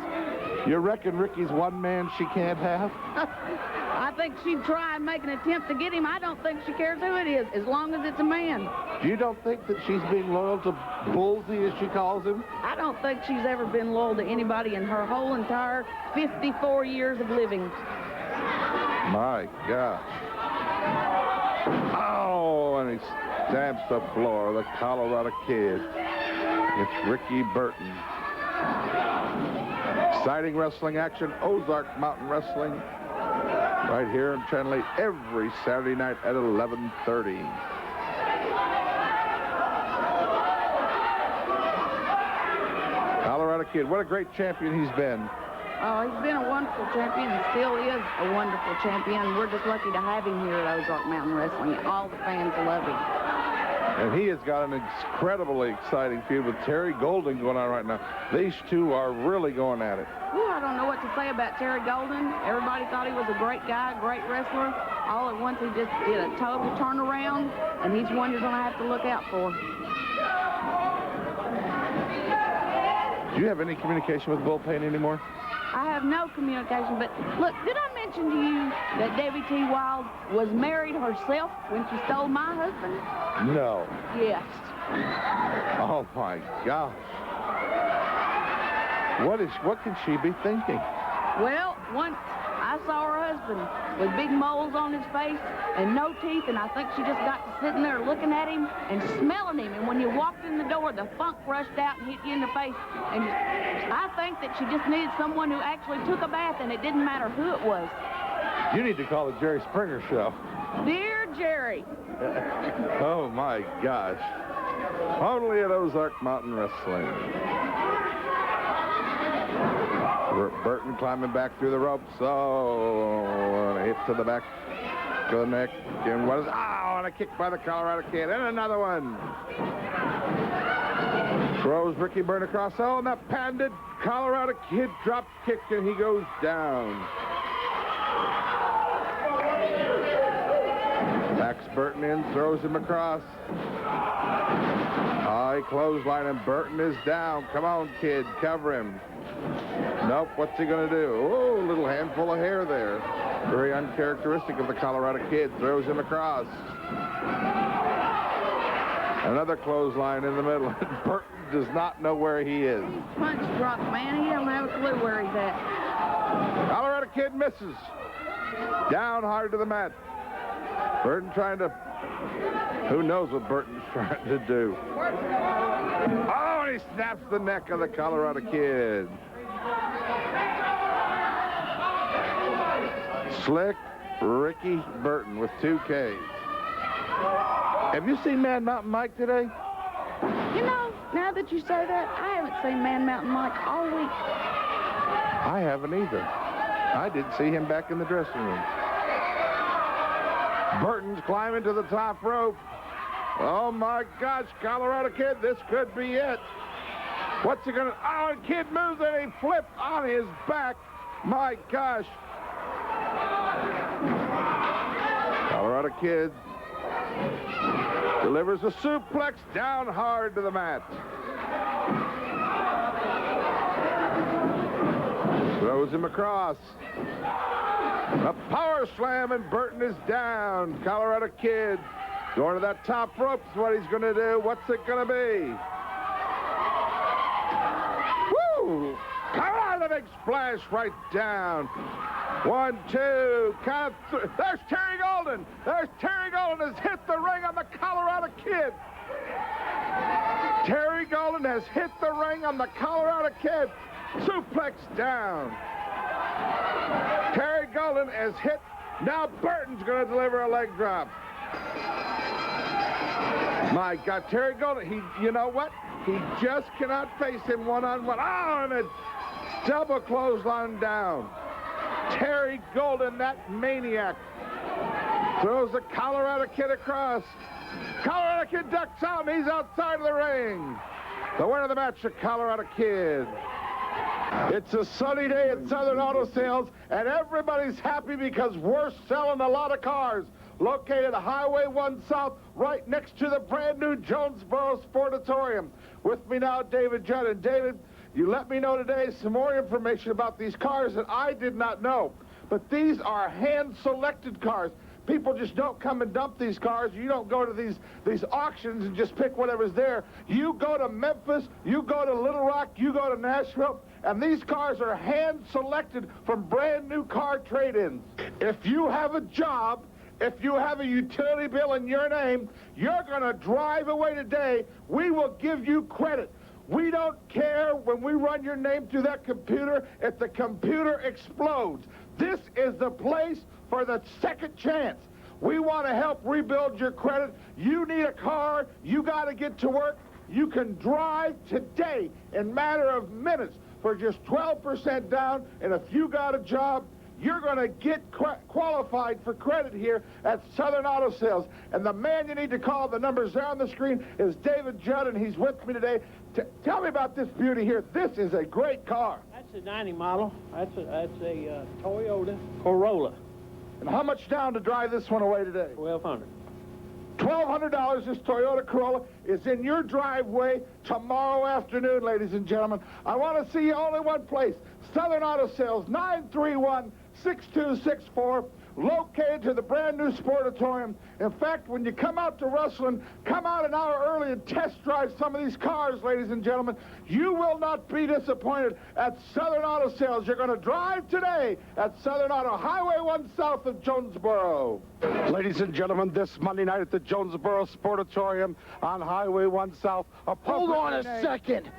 You reckon Ricky's one man she can't have? I think she'd try and make an attempt to get him. I don't think she cares who it is, as long as it's a man. You don't think that she's being loyal to Bullseye, as she calls him? I don't think she's ever been loyal to anybody in her whole entire 54 years of living. My gosh. Oh, and he stamps the floor, the Colorado Kid. It's Ricky Burton. Exciting wrestling action, Ozark Mountain Wrestling, right here on Channel 8 every Saturday night at 11:30. Colorado Kid, what a great champion he's been. Oh, he's been a wonderful champion and still is a wonderful champion. We're just lucky to have him here at Ozark Mountain Wrestling. All the fans love him. And he has got an incredibly exciting feud with Terry Golden going on right now. These two are really going at it. Ooh, I don't know what to say about Terry Golden. Everybody thought he was a great guy, great wrestler. All at once, he just did a total turnaround, and he's one you're going to have to look out for. Do you have any communication with Bullpen anymore? I have no communication, but look, did I mention to you that Debbie T. Wild was married herself when she stole my husband? No. Yes. Oh, my gosh. What can she be thinking? Well, once I saw her husband with big moles on his face and no teeth, and I think she just got to sitting there looking at him and smelling him. And when you walked in the door, the funk rushed out and hit you in the face. And I think that she just needed someone who actually took a bath, and it didn't matter who it was. You need to call the Jerry Springer Show. Dear Jerry. Oh, my gosh. Only at Ozark Mountain Wrestling. Burton climbing back through the ropes. Oh, and a hit to the back of the neck. And what is... Oh, and a kick by the Colorado Kid. And another one. Throws Ricky Byrne across. Oh, and that patented Colorado kid drop kick, and he goes down. Backs Burton in, throws him across. High clothesline, and Burton is down. Come on, kid, cover him. Nope, what's he going to do? Oh, a little handful of hair there. Very uncharacteristic of the Colorado kid. Throws him across. Another clothesline in the middle. Burton does not know where he is. He's punch drunk, man. He don't have a clue where he's at. Colorado kid misses. Down hard to the mat. Burton trying to... Who knows what Burton's trying to do? Oh, and he snaps the neck of the Colorado kid. Slick Ricky Burton with 2 Ks. Have you seen Man Mountain Mike today? You know, now that you say that, I haven't seen Man Mountain Mike all week. I haven't either. I didn't see him back in the dressing room. Burton's climbing to the top rope. Oh, my gosh, Colorado kid, this could be it. What's he going to... Oh, and kid moves and he flipped on his back. My gosh. Colorado kid delivers a suplex down hard to the mat. Throws him across. A power slam, and Burton is down. Colorado kid going to that top rope is what he's going to do. What's it going to be? Woo! Colorado, big splash right down. 1, 2, count. There's Terry Golden. There's Terry Golden has hit the ring on the Colorado kid. Terry Golden has hit the ring on the Colorado kid. Suplex down. Terry Golden has hit. Now Burton's going to deliver a leg drop. My God, Terry Golden, you know what? He just cannot face him one-on-one. Oh, and a double clothesline down. Terry Golden, that maniac, throws the Colorado kid across. Colorado kid ducks out, and he's outside of the ring. The winner of the match, the Colorado kid. It's a sunny day at Southern Auto Sales, and everybody's happy because we're selling a lot of cars. Located at Highway 1 South, right next to the brand new Jonesboro Sportatorium. With me now, David Judd. And David, you let me know today some more information about these cars that I did not know. But these are hand-selected cars. People just don't come and dump these cars. You don't go to these auctions and just pick whatever's there. You go to Memphis, you go to Little Rock, you go to Nashville, and these cars are hand-selected from brand-new car trade-ins. If you have a job, if you have a utility bill in your name, you're going to drive away today. We will give you credit. We don't care when we run your name through that computer if the computer explodes. This is the place for the second chance. We want to help rebuild your credit. You need a car. You got to get to work. You can drive today in a matter of minutes for just 12% down, and if you got a job, you're going to get qualified for credit here at Southern Auto Sales. And the man you need to call, the number's there on the screen, is David Judd, and he's with me today. Tell me about this beauty here. This is a great car. That's a 90 model. That's a Toyota Corolla. And how much down to drive this one away today? $1,200. $1,200. This Toyota Corolla is in your driveway tomorrow afternoon, ladies and gentlemen. I want to see you only one place. Southern Auto Sales, 931-6264, located to the brand new Sportatorium. In fact, when you come out to Rustling, come out an hour early and test drive some of these cars, ladies and gentlemen. You will not be disappointed at Southern Auto Sales. You're going to drive today at Southern Auto, Highway 1 south of Jonesboro. Ladies and gentlemen, this Monday night at the Jonesboro Sportatorium on Highway 1 south. Hold on a second.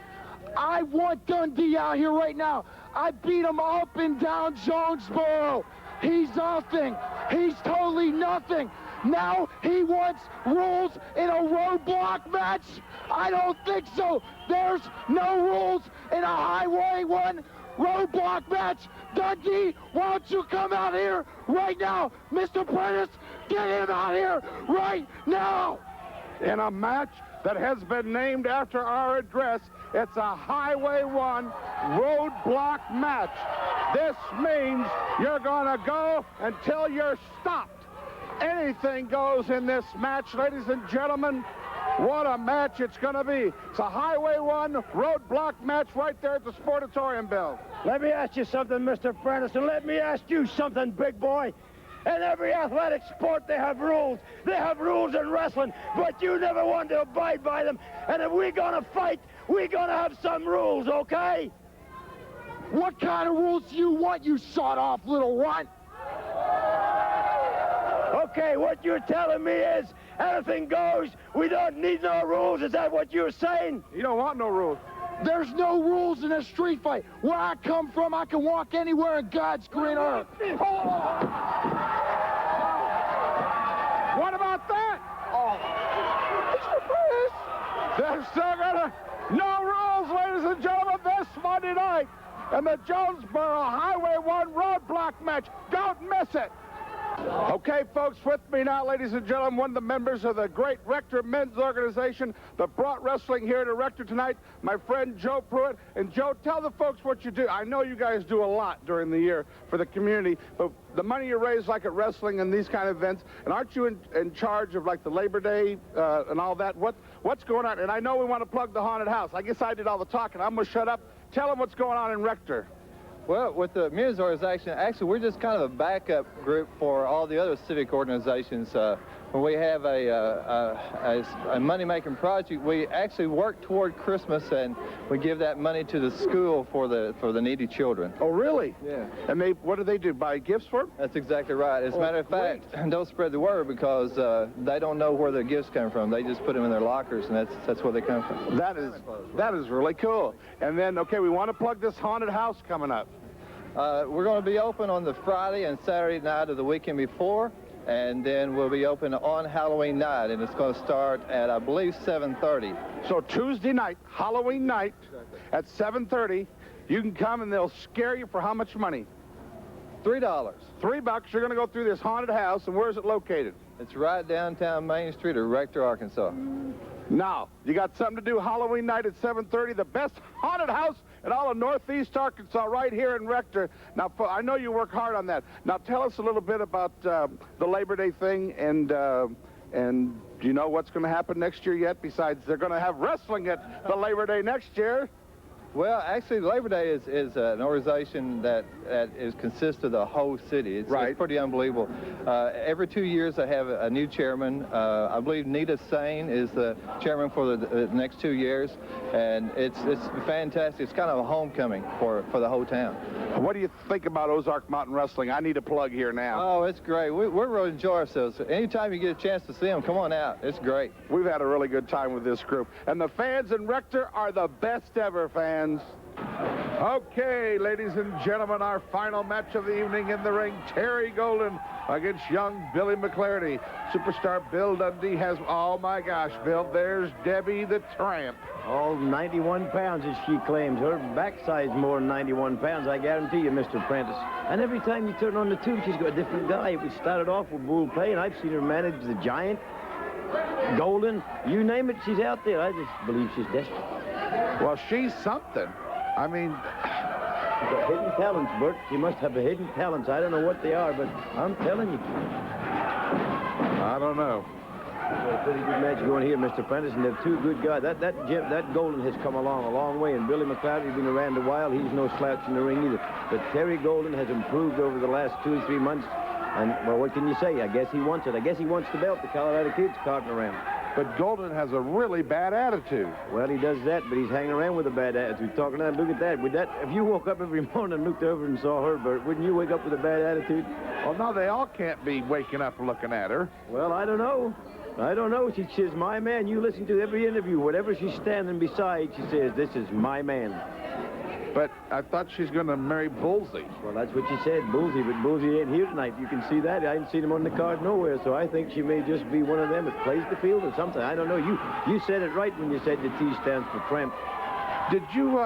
I want Dundee out here right now. I beat him up and down Jonesboro. He's nothing. He's totally nothing. Now he wants rules in a roadblock match? I don't think so. There's no rules in a Highway 1 roadblock match. Dundee, why don't you come out here right now? Mr. Prentice, get him out here right now. in a match that has been named after our address. It's a Highway 1 roadblock match. This means you're going to go until you're stopped. Anything goes in this match, ladies and gentlemen. What a match it's going to be. It's a Highway 1 roadblock match right there at the Sportatorium, Bill. Let me ask you something, Mr. Prentice, and let me ask you something, big boy. In every athletic sport, they have rules. They have rules in wrestling, but you never want to abide by them. And if we're going to fight, we're going to have some rules, okay? What kind of rules do you want, you sawed-off little runt? Okay, what you're telling me is anything goes. We don't need no rules. Is that what you're saying? You don't want no rules. There's no rules in a street fight. Where I come from, I can walk anywhere in God's green earth. What about that? They're still gonna... No rules, ladies and gentlemen, this Monday night in the Jonesboro Highway 1 roadblock match. Don't miss it. Okay, folks, with me now, ladies and gentlemen, one of the members of the great Rector Men's Organization that brought wrestling here to Rector tonight, my friend Joe Pruitt. And Joe, tell the folks what you do. I know you guys do a lot during the year for the community, but the money you raise, like at wrestling and these kind of events, and aren't you in charge of like the Labor Day and all that? What's going on? And I know we want to plug the haunted house. I guess I did all the talking. I'm going to shut up. Tell them what's going on in Rector. Well, with the men's organization, actually, we're just kind of a backup group for all the other civic organizations. When we have a money-making project, we actually work toward Christmas, and we give that money to the school for the needy children. Oh, really? Yeah. And what do they do? Buy gifts for them? That's exactly right. As a matter of fact, don't spread the word because they don't know where their gifts come from. They just put them in their lockers, and that's where they come from. That is really cool. And then, okay, we want to plug this haunted house coming up. We're going to be open on the Friday and Saturday night of the weekend before, and then we'll be open on Halloween night, and it's going to start at, I believe, 7:30. So Tuesday night, Halloween night, at 7:30, you can come and they'll scare you for how much money? $3. $3. You're going to go through this haunted house, and where is it located? It's right downtown Main Street of Rector, Arkansas. Now, you got something to do Halloween night at 7:30, the best haunted house in all of Northeast Arkansas, right here in Rector. Now, I know you work hard on that. Now, tell us a little bit about the Labor Day thing, and do you know what's going to happen next year yet? Besides, they're going to have wrestling at the Labor Day next year. Well, actually, Labor Day is an organization that consists of the whole city. It's pretty unbelievable. Every 2 years, they have a new chairman. I believe Nita Sane is the chairman for the next 2 years, and it's fantastic. It's kind of a homecoming for the whole town. What do you think about Ozark Mountain Wrestling? I need a plug here now. Oh, it's great. We really enjoy ourselves. Anytime you get a chance to see them, come on out. It's great. We've had a really good time with this group, and the fans in Rector are the best ever fans. Okay, ladies and gentlemen, our final match of the evening in the ring, Terry Golden against young Billy McClarty. Superstar Bill Dundee has, oh my gosh, Bill, there's Debbie the Tramp. All 91 pounds, as she claims. Her backside's more than 91 pounds, I guarantee you, Mr. Prentice. And every time you turn on the tube, she's got a different guy. We started off with Bull Pay, and I've seen her manage the Giant, Golden, you name it, she's out there. I just believe she's desperate. Well, she's something. I mean... She's got hidden talents, Bert. She must have hidden talents. I don't know what they are, but I'm telling you. I don't know. Got a pretty good match going here, Mr. Prentice, and they're two good guys. That Golden has come along a long way, and Billy McClarty's been around a while. He's no slouch in the ring either. But Terry Golden has improved over the last 2 or 3 months. And, well, what can you say? I guess he wants it. I guess he wants the belt the Colorado Kid's carting around. But Golden has a really bad attitude. Well, he does that, but he's hanging around with a bad attitude. Talking about, look at that. If you woke up every morning and looked over and saw her, Bert, wouldn't you wake up with a bad attitude? Well, no, they all can't be waking up looking at her. Well, I don't know. I don't know. She says, my man. You listen to every interview. Whatever she's standing beside, she says, this is my man. But I thought she's going to marry Bullseye. Well, that's what she said, Bullseye, but Bullseye ain't here tonight. You can see that. I haven't seen him on the card nowhere, so I think she may just be one of them that plays the field or something. I don't know. You said it right when you said the T stands for Tramp. Did you,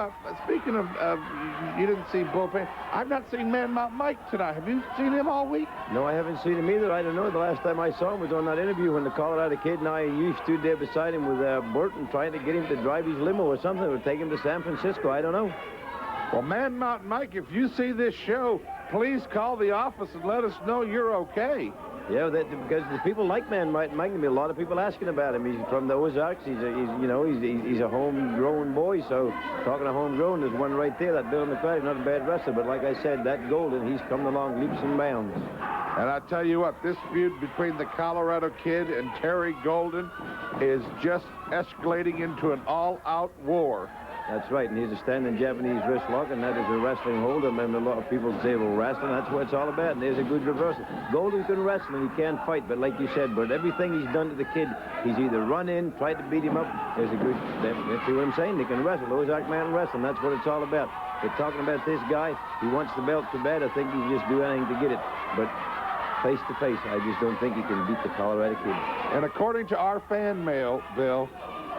speaking of, you didn't see bullpen, I've not seen Man Mountain Mike tonight. Have you seen him all week? No, I haven't seen him either. I don't know. The last time I saw him was on that interview when the Colorado kid and you stood there beside him with Burton trying to get him to drive his limo or something or take him to San Francisco. I don't know. Well, Man Mountain Mike, if you see this show, please call the office and let us know you're okay. Yeah, because the people like Man Mountain Mike. There'll be a lot of people asking about him. He's from the Ozarks. He's a homegrown boy. So talking of homegrown, there's one right there. That Bill McClary, not a bad wrestler, but like I said, that Golden, he's coming along leaps and bounds. And I tell you what, this feud between the Colorado Kid and Terry Golden is just escalating into an all-out war. That's right, and he's a standing Japanese wrist lock, and that is a wrestling hold. And a lot of people say, well, wrestling, that's what it's all about, and there's a good reversal. Golden can wrestle, and he can fight, but like you said, but everything he's done to the kid, he's either run in, tried to beat him up, there's a good, that's what I'm saying, they can wrestle. Ozark man wrestling, that's what it's all about. But talking about this guy, he wants the belt so bad, I think he'll just do anything to get it. But face to face, I just don't think he can beat the Colorado Kid. And according to our fan mail, Bill,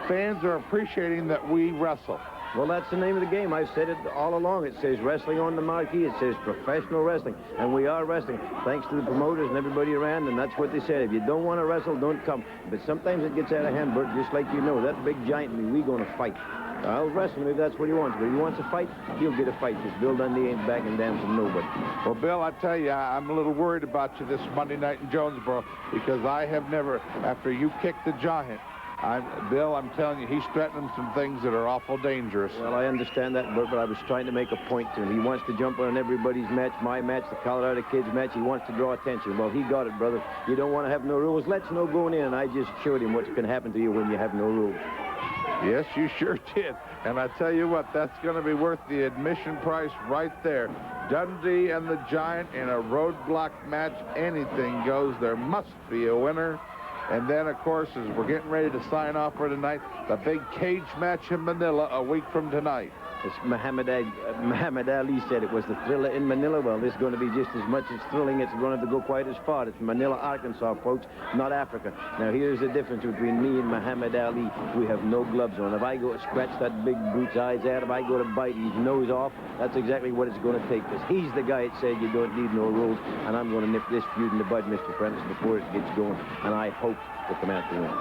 fans are appreciating that we wrestle. Well, that's the name of the game. I've said it all along. It says wrestling on the marquee. It says professional wrestling. And we are wrestling, thanks to the promoters and everybody around, and that's what they said. If you don't want to wrestle, don't come. But sometimes it gets out of hand, Bert, just like you know. That big giant in me, we're going to fight. I'll wrestle him if that's what he wants. But if he wants a fight, he'll get a fight, because Bill Dundee ain't backing down from nobody. Well, Bill, I tell you, I'm a little worried about you this Monday night in Jonesboro, because I have never, after you kicked the giant, Bill, I'm telling you, he's threatening some things that are awful dangerous. Well, I understand that, but I was trying to make a point to him. He wants to jump on everybody's match, my match, the Colorado Kid's match. He wants to draw attention. Well, he got it, brother. You don't want to have no rules. Let's no going in, and I just showed him what's going to happen to you when you have no rules. Yes, you sure did. And I tell you what, that's going to be worth the admission price right there. Dundee and the Giant in a roadblock match. Anything goes. There must be a winner. And then, of course, as we're getting ready to sign off for tonight, the big cage match in Manila a week from tonight. As Muhammad Ali said, it was the thriller in Manila. Well, this is going to be just as much as thrilling. It's going to have to go quite as far. It's Manila, Arkansas, folks, not Africa. Now, here's the difference between me and Muhammad Ali. We have no gloves on. If I go to scratch that big brute's eyes out, if I go to bite his nose off, that's exactly what it's going to take. Because he's the guy that said you don't need no rules, and I'm going to nip this feud in the bud, Mr. Prentice, before it gets going. And I hope to come out to win.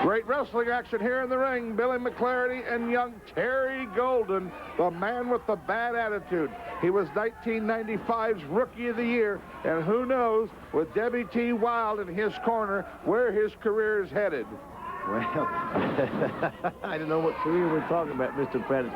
Great wrestling action here in the ring. Billy McClarty and young Terry Golden, the man with the bad attitude. He was 1995's Rookie of the Year, and who knows, with Debbie T. Wild in his corner, where his career is headed. Well, I don't know what career we're talking about, Mr. Prentice.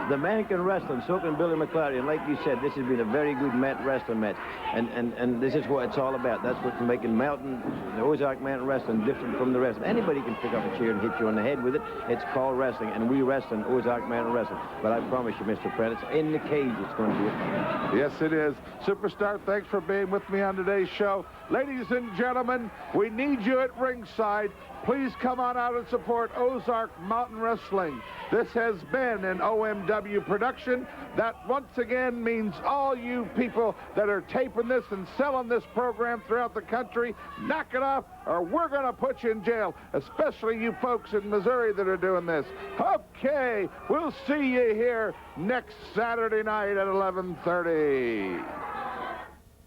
The man can wrestle, and so can Billy McClarty. And like you said, this has been a very good wrestling match. And this is what it's all about. That's what's making the Ozark Mountain Wrestling different from the rest. Anybody can pick up a chair and hit you on the head with it. It's called wrestling, and we wrestle in Ozark Mountain Wrestling. But I promise you, Mr. Prentice, in the cage it's going to be. Yes, it is. Superstar, thanks for being with me on today's show. Ladies and gentlemen, we need you at ringside. Please come on out and support Ozark Mountain Wrestling. This has been an OMW production. That once again means all you people that are taping this and selling this program throughout the country, knock it off or we're going to put you in jail, especially you folks in Missouri that are doing this. Okay, we'll see you here next Saturday night at 11:30.